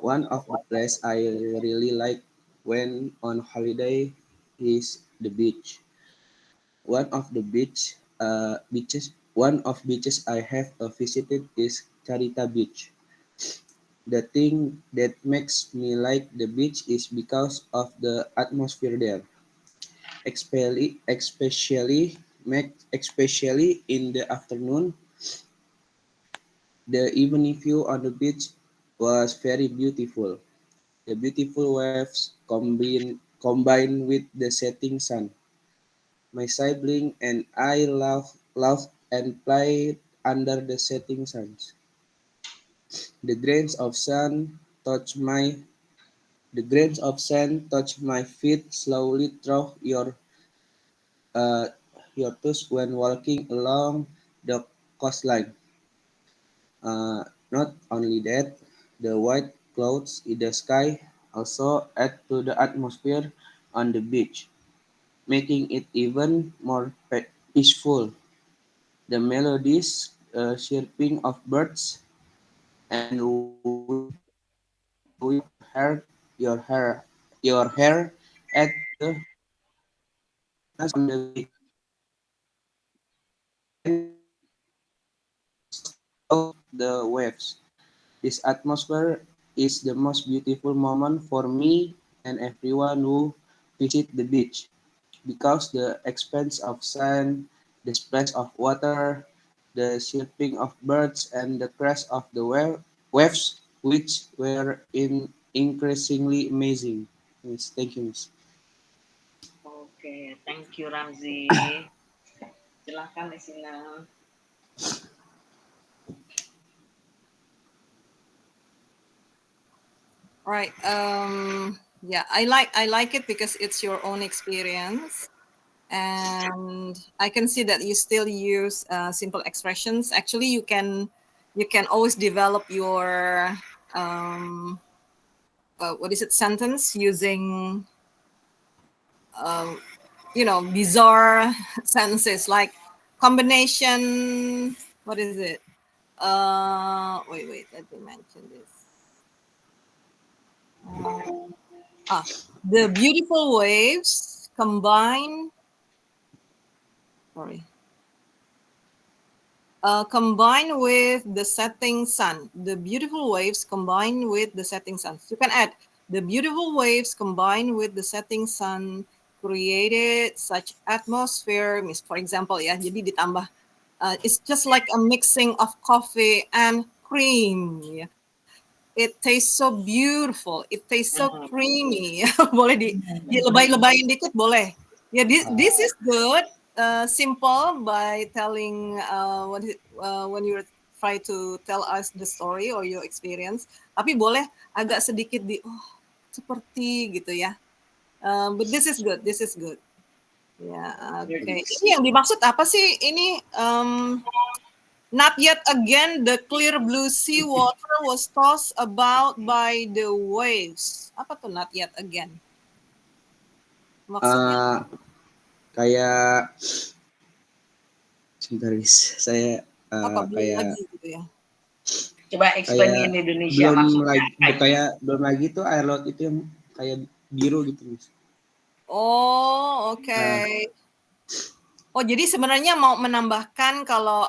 S9: One of the places I really like when on holiday is the beach. One of beaches I have visited is Carita Beach. The thing that makes me like the beach is because of the atmosphere there, especially in the afternoon. The evening view on the beach was very beautiful. The beautiful waves combined with the setting sun. My sibling and I laughed and played under the setting sun. The grains of sand touch my feet slowly through your toes when walking along the coastline. Not only that, the white clouds in the sky also add to the atmosphere on the beach, making it even more peaceful. The melodious chirping of birds and your hair at the on the beach. The waves. This atmosphere is the most beautiful moment for me and everyone who visit the beach, because the expanse of sand, the splash of water, the chirping of birds, and the crash of the waves, which were increasingly amazing. Yes, thank you, Miss.
S2: Oke, thank you Ramzi. Silakan Isina.
S3: Right. Yeah, I like it because it's your own experience. and I can see that you still use simple expressions. Actually, you can always develop your what is it, sentence using bizarre sentences like combination. What is it? Wait, let me mention this. The beautiful waves combine. Sorry. Combine with the setting sun. The beautiful waves combine with the setting sun. You can add the beautiful waves combined with the setting sun created such atmosphere. For example, ya, jadi ditambah. It's just like a mixing of coffee and cream. Ya. It tastes so beautiful. It tastes so creamy. Boleh dilebay-lebayin dikit boleh. Ya, this is good. Simple by telling when you try to tell us the story or your experience. Tapi boleh agak sedikit seperti gitu ya. But this is good. This is good. Ya, oke. Ini yang dimaksud apa sih? Ini not yet again, the clear blue sea water was tossed about by the waves. Apa tuh not yet again? Maksudnya?
S9: Kayak sebentar saya kayak
S3: lagi gitu ya.
S2: Coba explain in Indonesia maksudnya.
S9: Belum lagi tuh air laut itu yang kayak biru gitu, Miss.
S3: Oh, oke. Okay. Oh, jadi sebenarnya mau menambahkan kalau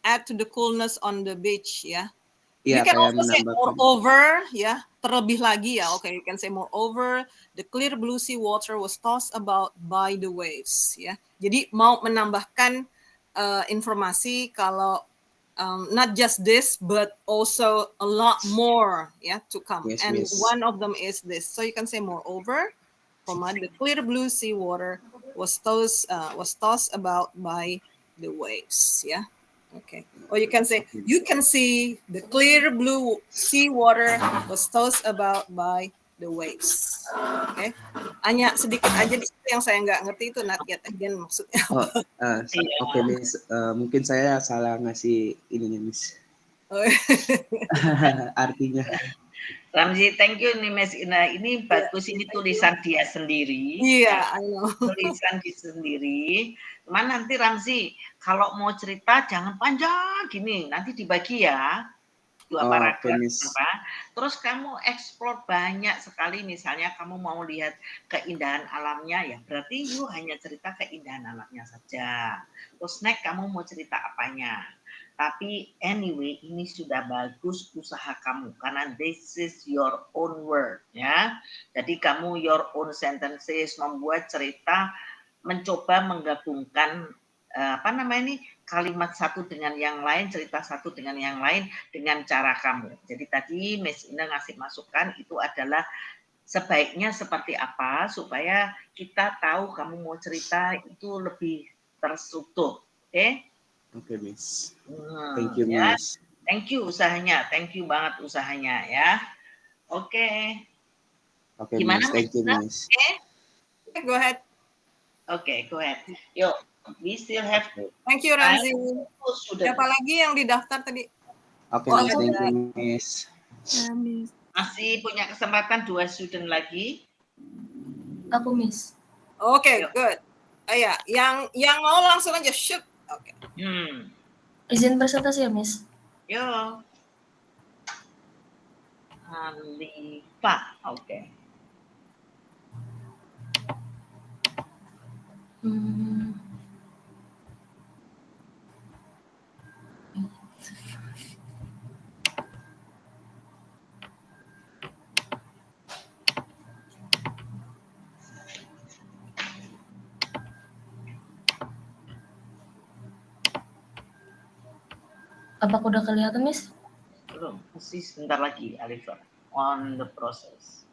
S3: add to the coolness on the beach ya.
S9: Yeah,
S3: you can also say moreover ya, terlebih lagi ya. Okay, you can say moreover, the clear blue sea water was tossed about by the waves ya. Jadi mau menambahkan informasi kalau not just this but also a lot more to come.
S9: Yes,
S3: and
S9: miss.
S3: One of them is this. So you can say moreover, the clear blue sea water was tossed about by the waves. Yeah. Okay. Or you can say you can see the clear blue sea water was tossed about by the waves. Okay. Hanya sedikit aja di situ yang saya nggak ngerti itu not yet again maksudnya.
S9: Oke, Miss. Mungkin saya salah ngasih ininya, Miss. Artinya.
S2: Ramzi, thank you nih Miss Ina. Ini bagus, ini tulisan dia sendiri.
S3: Iya, I know.
S2: Tulisan dia sendiri. Cuman nanti Ramzi, kalau mau cerita jangan panjang gini, nanti dibagi ya. 2 paragraf. Terus kamu explore banyak sekali, misalnya kamu mau lihat keindahan alamnya, ya berarti you hanya cerita keindahan alamnya saja. Terus next kamu mau cerita apanya. Tapi anyway, ini sudah bagus usaha kamu karena this is your own word ya. Jadi kamu your own sentences, membuat cerita, mencoba menggabungkan kalimat satu dengan yang lain, cerita satu dengan yang lain dengan cara kamu. Jadi tadi Miss Ina ngasih masukan itu adalah sebaiknya seperti apa supaya kita tahu kamu mau cerita itu lebih terstruktur. Oke?
S9: Oke, Miss. Thank you, Miss.
S2: Thank you usahanya. Thank you banget usahanya ya. Oke.
S9: Oke, Miss. Thank you, Miss.
S3: Okay, go ahead.
S2: Oke, go ahead. Yuk, we still have.
S3: Thank you, Ramzi. Siapa lagi yang didaftar tadi?
S9: Oke, Miss. Thank you, Miss.
S2: Masih punya kesempatan 2 student lagi.
S11: Aku, Miss.
S3: Oke, good. Ya, yang mau langsung aja shoot. Oke.
S11: Izin presentasi ya, Miss.
S2: Yo. Halifa, oke.
S11: Apakah udah kelihatan, Miss?
S2: Belum, masih sebentar lagi, Alifa. On the process.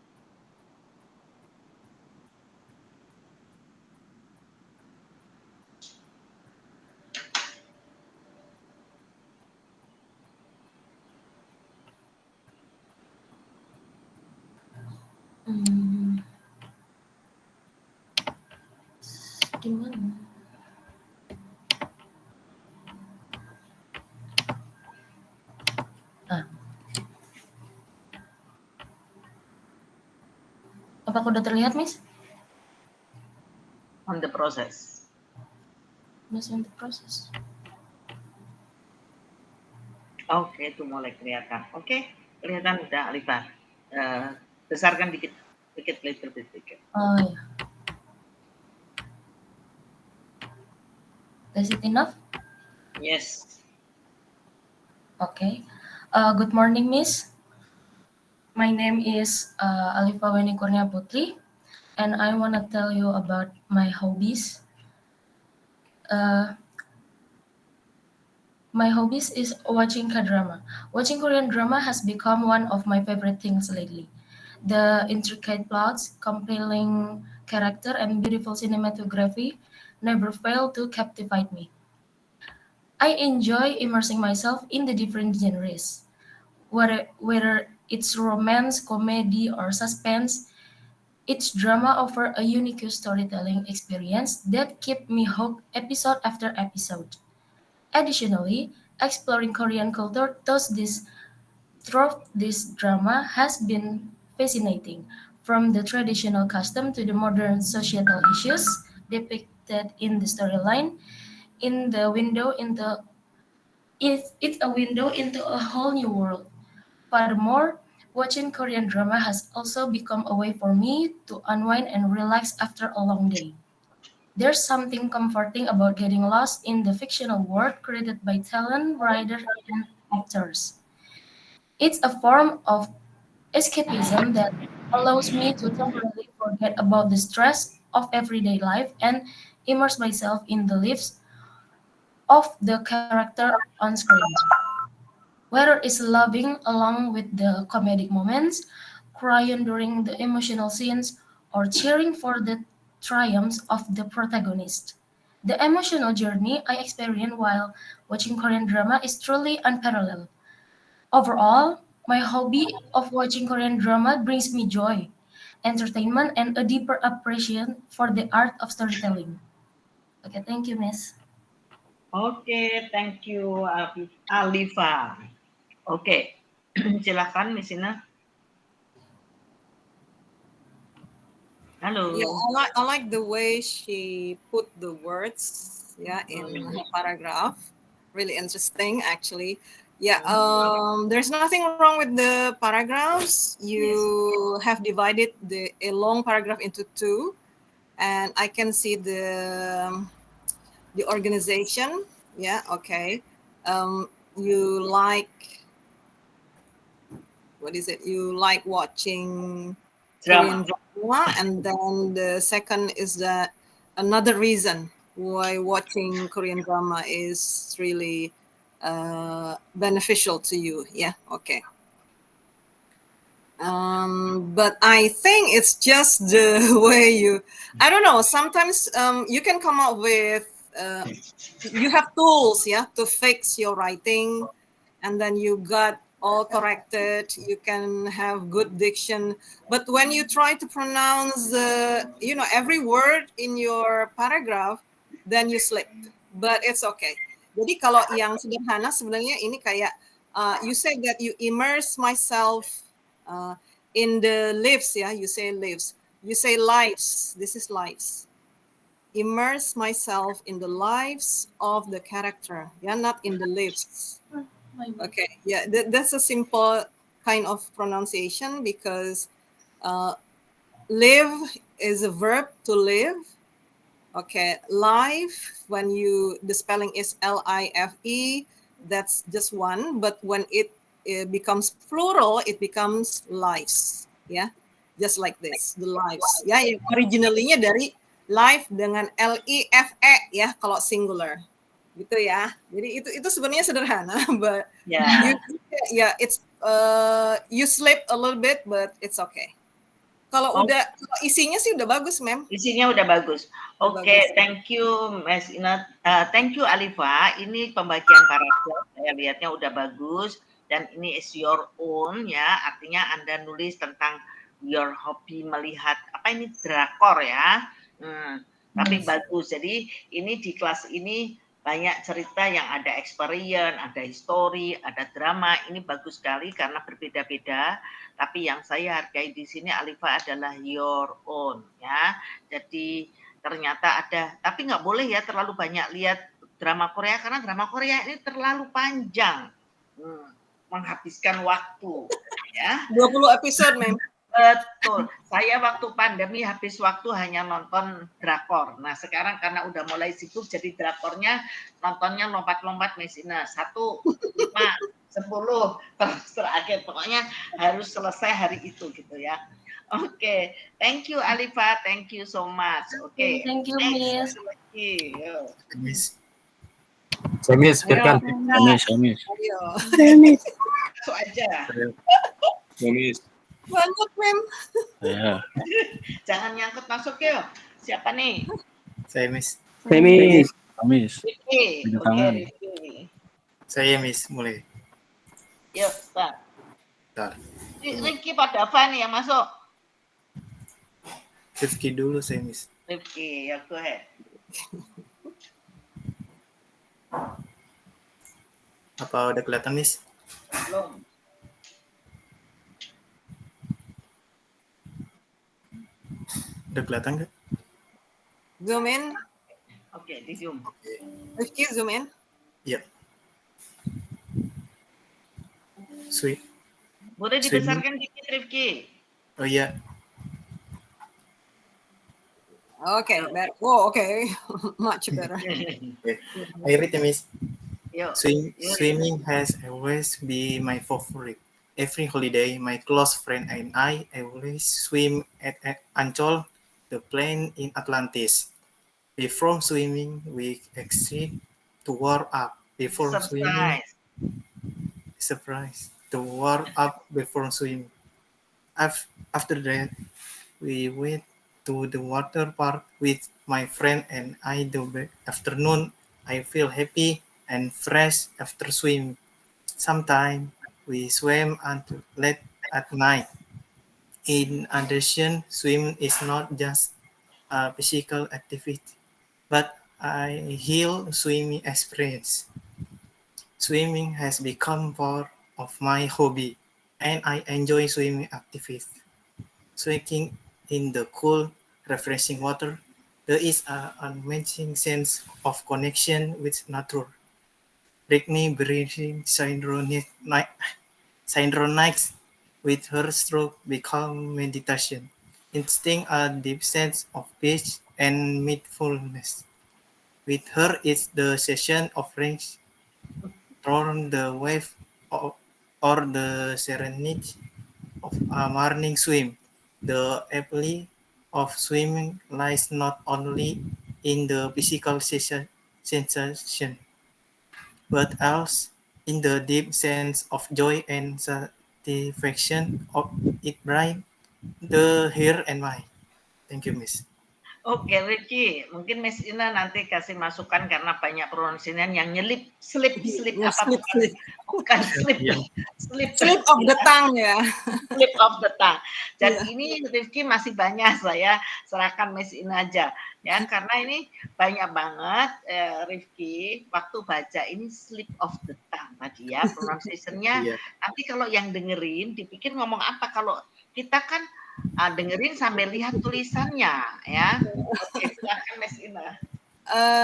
S11: Gimana? Ah. Apakah udah terlihat, Miss?
S2: On the process.
S11: Masih untuk proses.
S2: Oke, itu mulai kelihatan. Oke, kelihatan udah Alifa. Besarkan dikit, little bit bigger.
S11: Oh ya. Is it enough?
S2: Yes.
S11: Okay. Good morning, Miss. My name is Alifa Weni Kurnia Putri, and I want to tell you about my hobbies. My hobbies is watching K-drama. Watching Korean drama has become one of my favorite things lately. The intricate plots, compelling character, and beautiful cinematography never fail to captivate me. I enjoy immersing myself in the different genres, whether it's romance, comedy, or suspense. Each drama offers a unique storytelling experience that keep me hooked episode after episode. Additionally, exploring Korean culture through this drama has been fascinating, from the traditional custom to the modern societal issues depicted in the storyline. In the window into it's a window into a whole new world. Furthermore, watching Korean drama has also become a way for me to unwind and relax after a long day. There's something comforting about getting lost in the fictional world created by talent writers and actors. It's a form of escapism that allows me to temporarily forget about the stress of everyday life and immerse myself in the lives of the character on screen. Whether it's loving along with the comedic moments, crying during the emotional scenes, or cheering for the triumphs of the protagonist. The emotional journey I experience while watching Korean drama is truly unparalleled. Overall, my hobby of watching Korean drama brings me joy, entertainment, and a deeper appreciation for the art of storytelling. Okay, thank you, Miss.
S2: Oke, thank you Alifa. Oke, silakan Miss Ina. Halo.
S3: Yeah, I like the way she put the words, yeah, in her paragraph. Really interesting, actually. Yeah, there's nothing wrong with the paragraphs. You have divided a long paragraph into two, and I can see the organization. Yeah, okay. You like, what is it? You like watching Korean drama, and then the second is that another reason why watching Korean drama is really beneficial to you. Yeah, okay. But I think it's just the way I don't know, sometimes you can come up with, you have tools, yeah, to fix your writing, and then you got all corrected, you can have good diction, but when you try to pronounce every word in your paragraph, then you slip, but it's okay. Jadi kalau yang sederhana sebenarnya ini kayak you say that you immerse myself in the lives, yeah, you say lives, you say lives, this is lives. Immerse myself in the lives of the character, yeah, not in the lives. Okay, yeah, that's a simple kind of pronunciation because live is a verb to live. Okay, life, when the spelling is L-I-F-E, that's just one, but when it becomes plural, it becomes lives, yeah, just like this, the lives, ya, yang originally-nya dari life dengan L-I-F-E, ya, kalau singular, gitu ya. Jadi itu sebenarnya sederhana, but it's you slip a little bit, but it's okay. Kalau isinya sih udah bagus, Mem.
S2: Isinya udah bagus. Oke, thank you, Mas Ina. Thank you, Alifa. Ini pembagian paragraf, saya lihatnya udah bagus. Dan ini is your own, ya. Artinya Anda nulis tentang your hobby melihat, apa ini, drakor, ya. Tapi bagus. Jadi ini di kelas ini banyak cerita yang ada experience, ada history, ada drama. Ini bagus sekali karena berbeda-beda. Tapi yang saya hargai di sini Alifa adalah your own ya. Jadi ternyata ada, tapi nggak boleh ya terlalu banyak lihat drama Korea karena drama Korea ini terlalu panjang. Menghabiskan waktu ya.
S3: 20 episode, Mem.
S2: Betul. Saya waktu pandemi habis waktu hanya nonton drakor. Nah sekarang karena udah mulai sibuk jadi drakornya nontonnya lompat-lompat Mesina 1, 5, 10 terus terakhir pokoknya harus selesai hari itu gitu ya. Oke, thank you Alifa, thank you so much. Oke.
S11: Thank you, Miss.
S10: Miss. Saya Miss, Firkan.
S3: Miss.
S2: Masuk aja.
S10: Miss.
S3: Banyak, Mem.
S10: Ya.
S2: Jangan nyangkut masuk yuk. Siapa nih?
S10: Saya Miss.
S12: Miss.
S2: Ricky.
S12: Pindah
S2: Oke,
S12: tangan.
S2: Ricky.
S10: Saya Miss, mulai.
S2: Yuk, start.
S10: Bentar.
S2: Ricky pada apa nih yang masuk?
S10: Rifki dulu saya Miss.
S2: Ricky, ya go ahead.
S10: Apa udah kelihatan Miss?
S2: Belum.
S10: Udah kelihatan nggak?
S3: Zoom in.
S2: Oke, di zoom.
S3: Rifki, zoom in.
S10: Iya. Sweet.
S2: Boleh dibesarkan dikit Rifki.
S10: Oh iya.
S3: Okay, better. Oh, okay. Much better.
S10: I read ya Miss.
S2: Yuk.
S10: Swimming has always been my favorite. Every holiday, my close friend and I always swim at Ancol, the plain in Atlantis. Before swimming, we exit to warm up. Before swimming, surprise. To warm up before swimming. After that, we went to the water park with my friend and I. The afternoon, I feel happy and fresh after swimming. Sometimes we swim until late at night. In addition, swimming is not just a physical activity, but a heal swimming experience. Swimming has become part of my hobby, and I enjoy swimming activities. Swimming in the cool, refreshing water, there is an amazing sense of connection with nature. Britney breathing synchronized with her stroke become meditation, instinct a deep sense of peace and mindfulness. With her is the session of range from the wave or the serenity of a morning swim. The appeal of swimming lies not only in the physical sensation, but also in the deep sense of joy and satisfaction of it brings the here and mind. Thank you, Miss.
S2: Oke, Ricky, mungkin Miss Ina nanti kasih masukan karena banyak pronunciation yang nyelip, slip
S3: of the tongue ya.
S2: Slip of the tongue. Dan ini Rifki masih banyak, saya serahkan Miss Ina aja ya, karena ini banyak banget Rifki waktu baca ini slip of the tongue tadi ya pronunciation-nya. Nanti kalau yang dengerin dipikir ngomong apa, kalau kita kan dengerin sambil lihat tulisannya ya. Oke, silakan Miss Ina.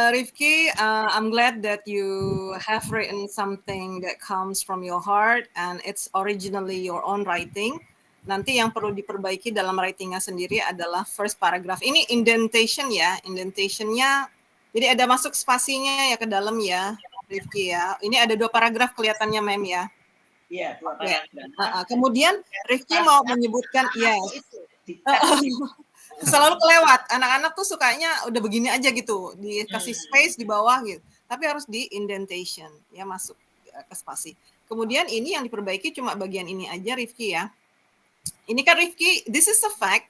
S3: Rifki, I'm glad that you have written something that comes from your heart and it's originally your own writing. Nanti yang perlu diperbaiki dalam writingnya sendiri adalah first paragraph. Ini indentation ya, indentationnya. Jadi ada masuk spasinya ya ke dalam ya, Rifki ya. Ini ada 2 paragraf kelihatannya Mem ya.
S2: Iya,
S3: kemudian Rifki mau menyebutkan selalu kelewat. Anak-anak tuh sukanya udah begini aja gitu, dikasih space di bawah gitu. Tapi harus di indentation ya, masuk ke spasi. Kemudian ini yang diperbaiki cuma bagian ini aja Rifki ya. Ini kan Rifki, this is a fact.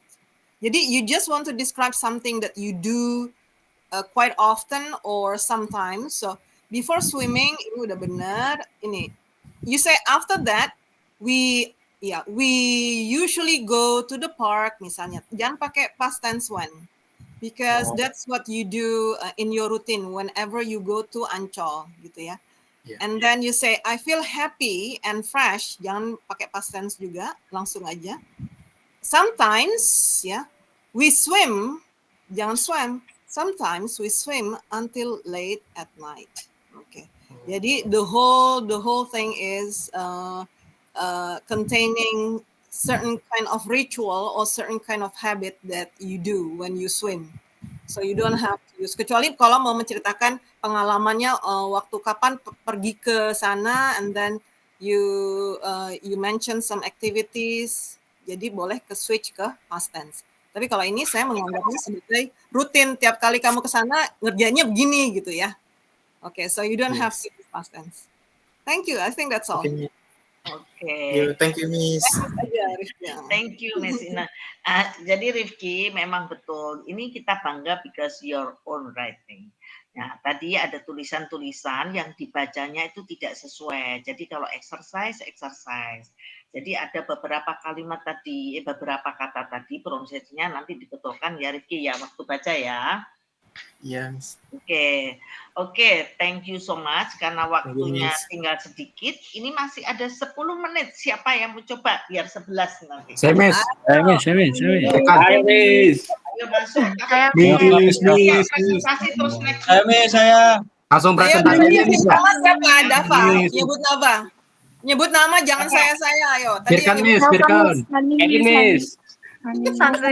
S3: Jadi you just want to describe something that you do quite often or sometimes. So before swimming ini udah benar. Ini you say after that we usually go to the park misalnya. Jangan pakai past tense when. because
S12: Oh.
S3: that's what you do in your routine whenever you go to Ancol gitu ya.
S10: Yeah.
S3: And then you say I feel happy and fresh, jangan pakai past tense juga, langsung aja. Sometimes ya, we swim, jangan swim. Sometimes we swim until late at night. Okay. Jadi the whole thing is containing certain kind of ritual or certain kind of habit that you do when you swim. So you don't have to use, kecuali kalau mau menceritakan pengalamannya waktu kapan pergi ke sana and then you mention some activities, jadi boleh ke switch ke past tense. Tapi kalau ini saya menganggapnya sebagai rutin, tiap kali kamu ke sana ngerjainnya begini gitu ya. Okay, so you don't have to use past tense. Thank you, I think that's all.
S10: Okay.
S2: Oke.
S10: Thank you, Miss.
S2: Thank you, Miss Ina. Jadi Rifki, memang betul. Ini kita bangga because your own writing. Nah, tadi ada tulisan-tulisan yang dibacanya itu tidak sesuai. Jadi kalau exercise. Jadi ada beberapa kalimat tadi, beberapa kata tadi, pronunciation-nya nanti dibetulkan ya Rifki ya, waktu baca ya.
S10: Yes.
S2: Oke, thank you so much karena waktunya
S10: Miss.
S2: tinggal sedikit. Ini masih ada 10 menit. Siapa yang mau coba biar 11 nanti?
S12: Saya Miss. Saya Miss.
S9: Ayo, Miss.
S2: Ayo masuk.
S9: Miss.
S2: Presentasi terus next.
S12: Saya.
S9: Langsung
S3: Ayo,
S9: presentasi aja, Miss.
S3: nama siapa? Dava.
S9: Miss.
S3: Nyebut nama. Nyebut nama, jangan saya. Ayo. Tadi
S9: Firkan,
S3: yang
S9: Miss. Firkan. Edwin, Miss.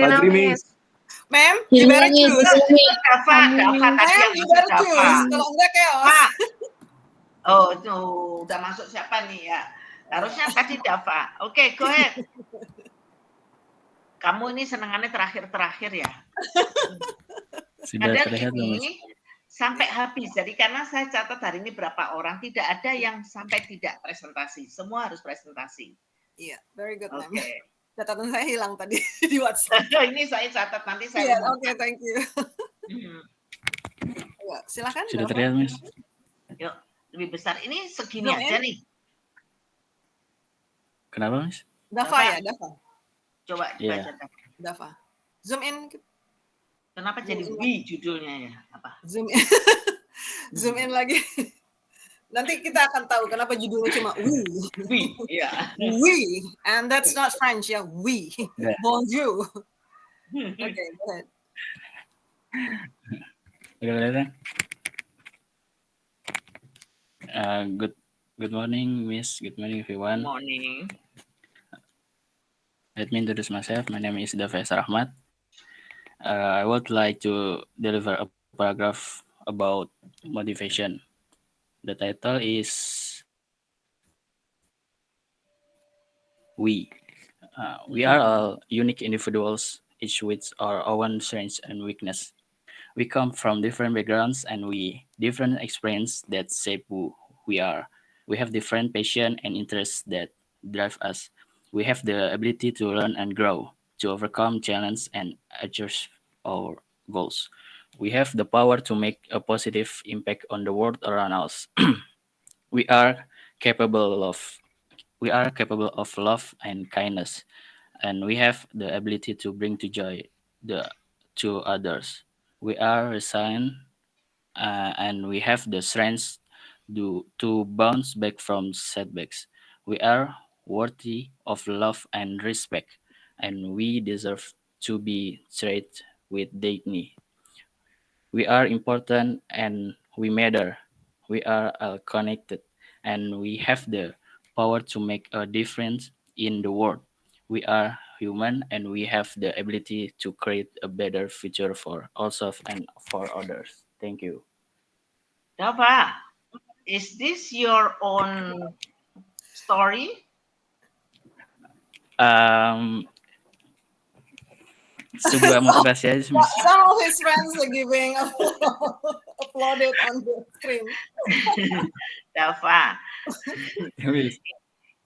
S9: Badri, Miss.
S3: Ma'am, you better choose.
S2: Dava tadi
S3: Ma'am,
S2: yang
S3: you
S2: masuk
S3: better
S2: Dava.
S3: choose. Kalau enggak chaos.
S2: Pak. Oh, itu udah masuk siapa nih ya? Harusnya tadi Dava. Oke, go ahead. Kamu ini senengannya terakhir ya?
S12: Sudah
S2: Ada
S12: terlihat belum, Mas?
S2: ini sampai habis. Jadi karena saya catat hari ini berapa orang, tidak ada yang sampai tidak presentasi. Semua harus presentasi.
S3: Iya, very good, ma'am.
S2: Oke.
S3: Catatan saya hilang tadi di WhatsApp.
S2: Ini saya catat nanti saya.
S3: Iya, oke, thank you. Ya, silakan.
S12: Sudah
S3: Dava.
S12: terlihat, Mas?
S2: Yuk, lebih besar. Ini segini
S3: Zoom
S2: aja
S3: in.
S2: nih.
S12: Kenapa, Mas?
S3: Dava ya, Dava.
S2: Coba
S12: Iya.
S2: baca Dava.
S3: Dava. Zoom in.
S2: Kenapa jadi we judulnya ya? Apa?
S3: Zoom in. Zoom in lagi. Nanti kita akan tahu kenapa judulnya cuma we.
S2: We, iya.
S3: We, and that's not French ya. We.
S12: Yeah.
S3: Bonjour. Okay, go ahead.
S12: Udah kelihatan? Good morning, Miss. Good morning, everyone.
S2: Morning.
S12: Let me introduce myself. My name is Dava Rahmat. I would like to deliver a paragraph about motivation. The title is We. We are all unique individuals, each with our own strengths and weakness. We come from different backgrounds and different experiences that shape who we are. We have different passion and interests that drive us. We have the ability to learn and grow, to overcome challenges and achieve our goals. We have the power to make a positive impact on the world around us. We are capable of love and kindness, and we have the ability to bring to joy to others. We are resilient, and we have the strength to bounce back from setbacks. We are worthy of love and respect, and we deserve to be treated with dignity. We are important and we matter. We are all connected and we have the power to make a difference in the world. We are human and we have the ability to create a better future for ourselves and for others. Thank you.
S2: Dava, is this your own story?
S12: Sebuah motivasi aja, Miss.
S3: Some of his friends are giving applauded on the screen.
S2: Dava,
S12: Miss.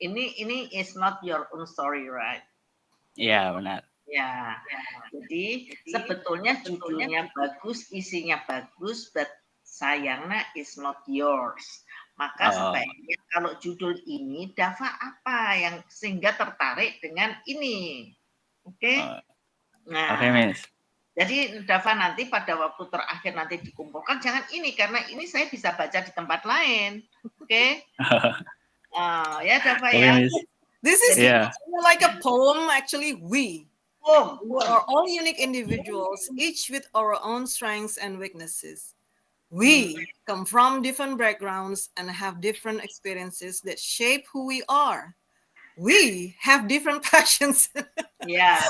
S2: ini is not your own story, right?
S12: Ya, benar.
S2: Ya, jadi sebetulnya judulnya bagus, isinya bagus, but sayangnya is not yours. Maka sebaiknya kalau judul ini, Dava apa yang sehingga tertarik dengan ini? Oke? Nah,
S12: Oke, Miss.
S2: Jadi Dava nanti pada waktu terakhir nanti dikumpulkan jangan ini karena ini saya bisa baca di tempat lain. Oke? Ya Dava ya.
S12: Miss.
S3: This is
S12: Yeah.
S3: like a poem, actually. We
S2: Poem.
S3: are all unique individuals, each with our own strengths and weaknesses. We come from different backgrounds and have different experiences that shape who we are. We have different passions.
S2: Ya,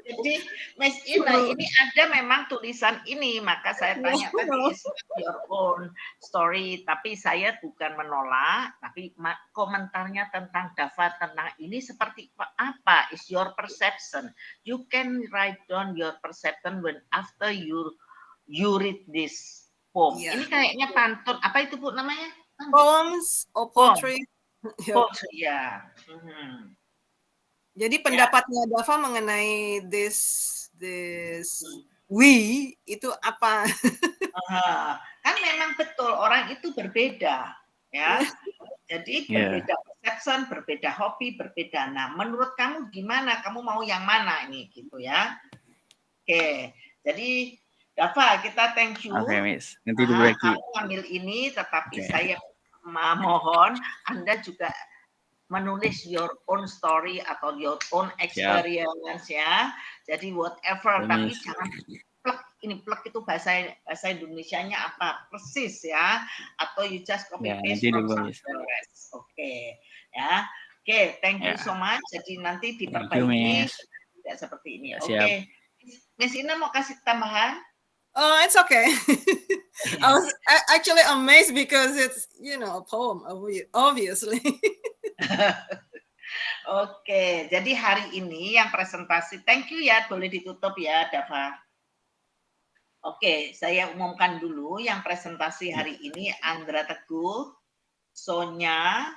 S2: jadi Miss Ina ini ada memang tulisan ini, maka saya tanya tadi is your own story, tapi saya bukan menolak, tapi komentarnya tentang Dava tentang ini seperti apa is your perception. You can write down your perception when after you read this poem.
S3: Yeah.
S2: Ini kayaknya pantun, apa itu Bu namanya?
S3: Poems or poetry.
S2: Poetry, ya.
S3: Jadi pendapatnya Dava mengenai this we itu apa?
S2: Kan memang betul orang itu berbeda, ya. Jadi berbeda perception, berbeda hobi, berbeda. Nah, menurut kamu gimana? Kamu mau yang mana ini, gitu ya? Oke, jadi Dava kita thank you.
S12: Oke, Miss. Nanti diperbaiki.
S2: Kamu ngambil ini, tetapi saya mohon Anda juga menulis your own story atau your own experience ya. Jadi whatever, tapi jangan plek. Ini plek itu bahasa Indonesianya apa? Persis ya. Atau you just copy paste from somewhere else. Oke, ya. Oke, thank you so much. Jadi nanti diperbaiki tidak seperti ini. Oke. Miss Ina mau kasih tambahan?
S3: Oh, it's okay. I was actually amazed because it's, a poem, obviously.
S2: Oke, jadi hari ini yang presentasi, thank you ya, boleh ditutup ya, Dava. Oke, saya umumkan dulu yang presentasi hari ini Andra Teguh, Sonya,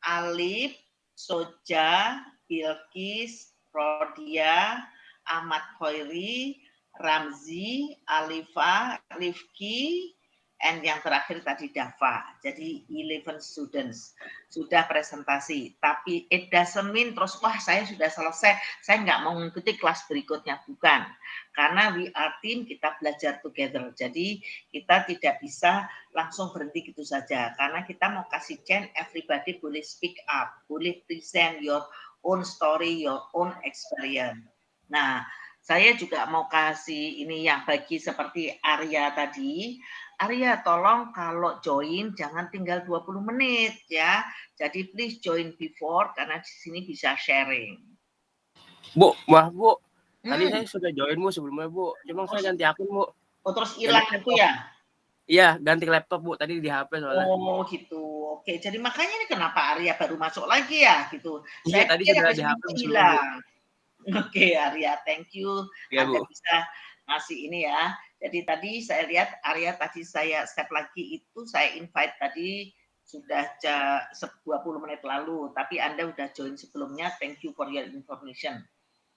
S2: Alif, Soja, Bilkis, Rodia, Ahmad Khairi, Ramzi, Alifa, Rifki, and yang terakhir tadi Dava. Jadi 11 students sudah presentasi. Tapi it doesn't mean terus wah saya sudah selesai, saya nggak mau mengikuti kelas berikutnya, bukan. Karena we are team, kita belajar together. Jadi kita tidak bisa langsung berhenti gitu saja. Karena kita mau kasih chance everybody boleh speak up, boleh present your own story, your own experience. Nah, saya juga mau kasih ini yang bagi seperti Arya tadi. Arya, tolong kalau join jangan tinggal 20 menit ya. Jadi please join before karena di sini bisa sharing.
S13: Bu. Tadi saya sudah join Bu sebelumnya Bu. Cuma saya ganti akun Bu.
S2: Oh, terus hilang itu ya?
S13: Iya, ganti laptop Bu. Tadi di HP soalnya.
S2: Oh gitu. Oke, jadi makanya ini kenapa Arya baru masuk lagi ya gitu.
S13: Iya, tadi sudah di HP
S2: hilang. Oke, Arya, thank you.
S13: Ya,
S2: Anda
S13: Bu.
S2: bisa ngasih ini ya. Jadi tadi saya lihat Arya tadi saya step lagi itu saya invite tadi sudah 20 menit lalu, tapi Anda sudah join sebelumnya. Thank you for your information.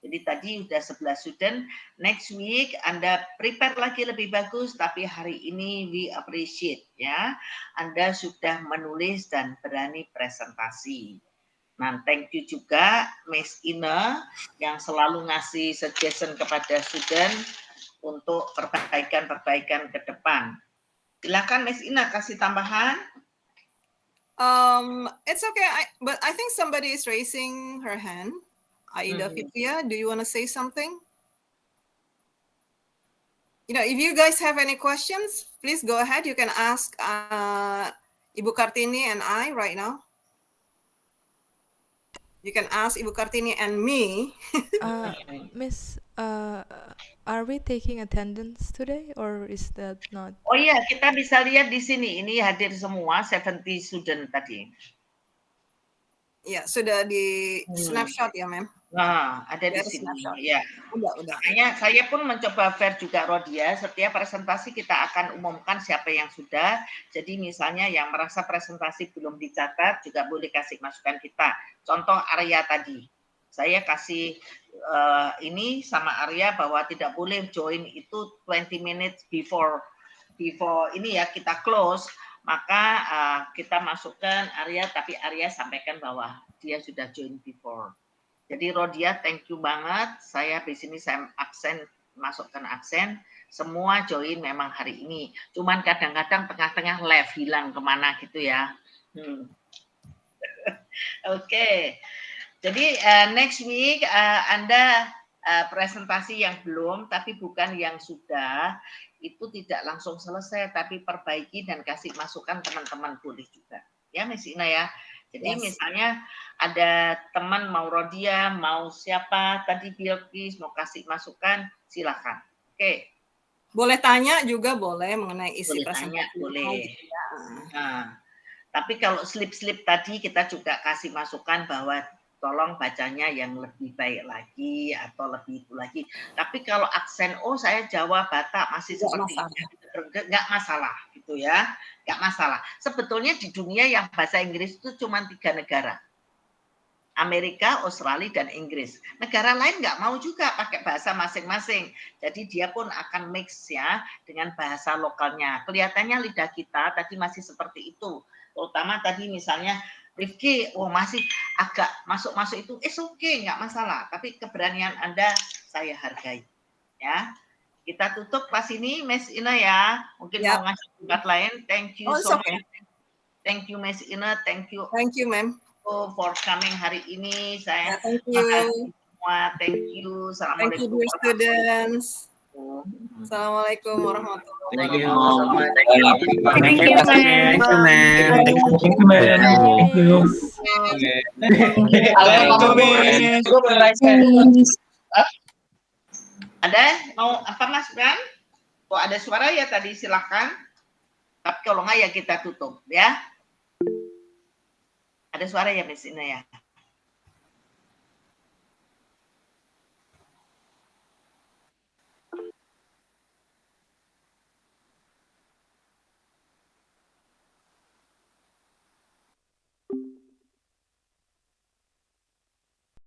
S2: Jadi tadi sudah 11 student. Next week Anda prepare lagi lebih bagus, tapi hari ini we appreciate ya. Anda sudah menulis dan berani presentasi. Nah, thank you juga Miss Ina yang selalu ngasih suggestion kepada student untuk perbaikan-perbaikan ke depan. Silakan Miss Ina kasih tambahan.
S3: It's okay, but I think somebody is raising her hand. Aida Fitria, do you want to say something? If you guys have any questions, please go ahead. You can ask Ibu Kartini and I right now. You can ask Ibu Kartini and me.
S7: Miss, are we taking attendance today or is that not?
S2: Oh iya, kita bisa lihat di sini. Ini hadir semua 70 student tadi.
S3: Ya, sudah di snapshot ya, Mem?
S2: Nah, ada di sini. Ya.
S3: Udah.
S2: Makanya saya pun mencoba fair juga, Rodia. Setiap presentasi kita akan umumkan siapa yang sudah. Jadi misalnya yang merasa presentasi belum dicatat juga boleh kasih masukan kita. Contoh Arya tadi. Saya kasih ini sama Arya bahwa tidak boleh join itu 20 minutes before ini ya kita close. Maka kita masukkan Arya, tapi Arya sampaikan bahwa dia sudah join before. Jadi Rodia, thank you banget. Saya di sini saya absen masukkan absen, semua join memang hari ini. Cuman kadang-kadang tengah-tengah live hilang kemana gitu ya. Oke. Jadi next week Anda presentasi yang belum, tapi bukan yang sudah, itu tidak langsung selesai, tapi perbaiki dan kasih masukan teman-teman boleh juga. Ya, Miss Ina ya. Jadi misalnya ada teman mau Rodia, mau siapa tadi Bilkis, mau kasih masukan, silakan. Oke.
S3: Boleh tanya juga boleh mengenai isi
S2: Boleh
S3: presentasi.
S2: tanya, boleh.
S3: Gitu ya.
S2: Nah, tapi kalau slip-slip tadi kita juga kasih masukan bahwa tolong bacanya yang lebih baik lagi atau lebih itu lagi. Tapi kalau aksen saya Jawa Batak masih seperti ini, nggak masalah gitu ya, nggak masalah. Sebetulnya di dunia yang bahasa Inggris itu cuma 3 negara. Amerika, Australia, dan Inggris. Negara lain nggak mau juga pakai bahasa masing-masing. Jadi dia pun akan mix ya dengan bahasa lokalnya. Kelihatannya lidah kita tadi masih seperti itu. Terutama tadi misalnya Rifki, masih agak masuk-masuk itu, okay, nggak masalah. Tapi keberanian Anda saya hargai. Ya, kita tutup kelas ini, Miss Ina ya. Mungkin mau ngasih tempat lain. Thank you so much. Thank you, Miss Ina. Thank you.
S3: Thank you, ma'am.
S2: For coming hari ini. Saya
S3: thank you.
S2: Makasih semua. Thank you.
S3: Thank you, dear students. Assalamualaikum warahmatullahi
S4: Thank you.
S1: Thank you,
S13: Thank you, ma'am.
S4: Thank you, ma'am.
S7: Thank you.
S2: Ada mau apa Mas Bram? Kok ada suara ya tadi silakan. Tapi kalau nggak ya kita tutup ya. Ada suara ya Miss Ina ya.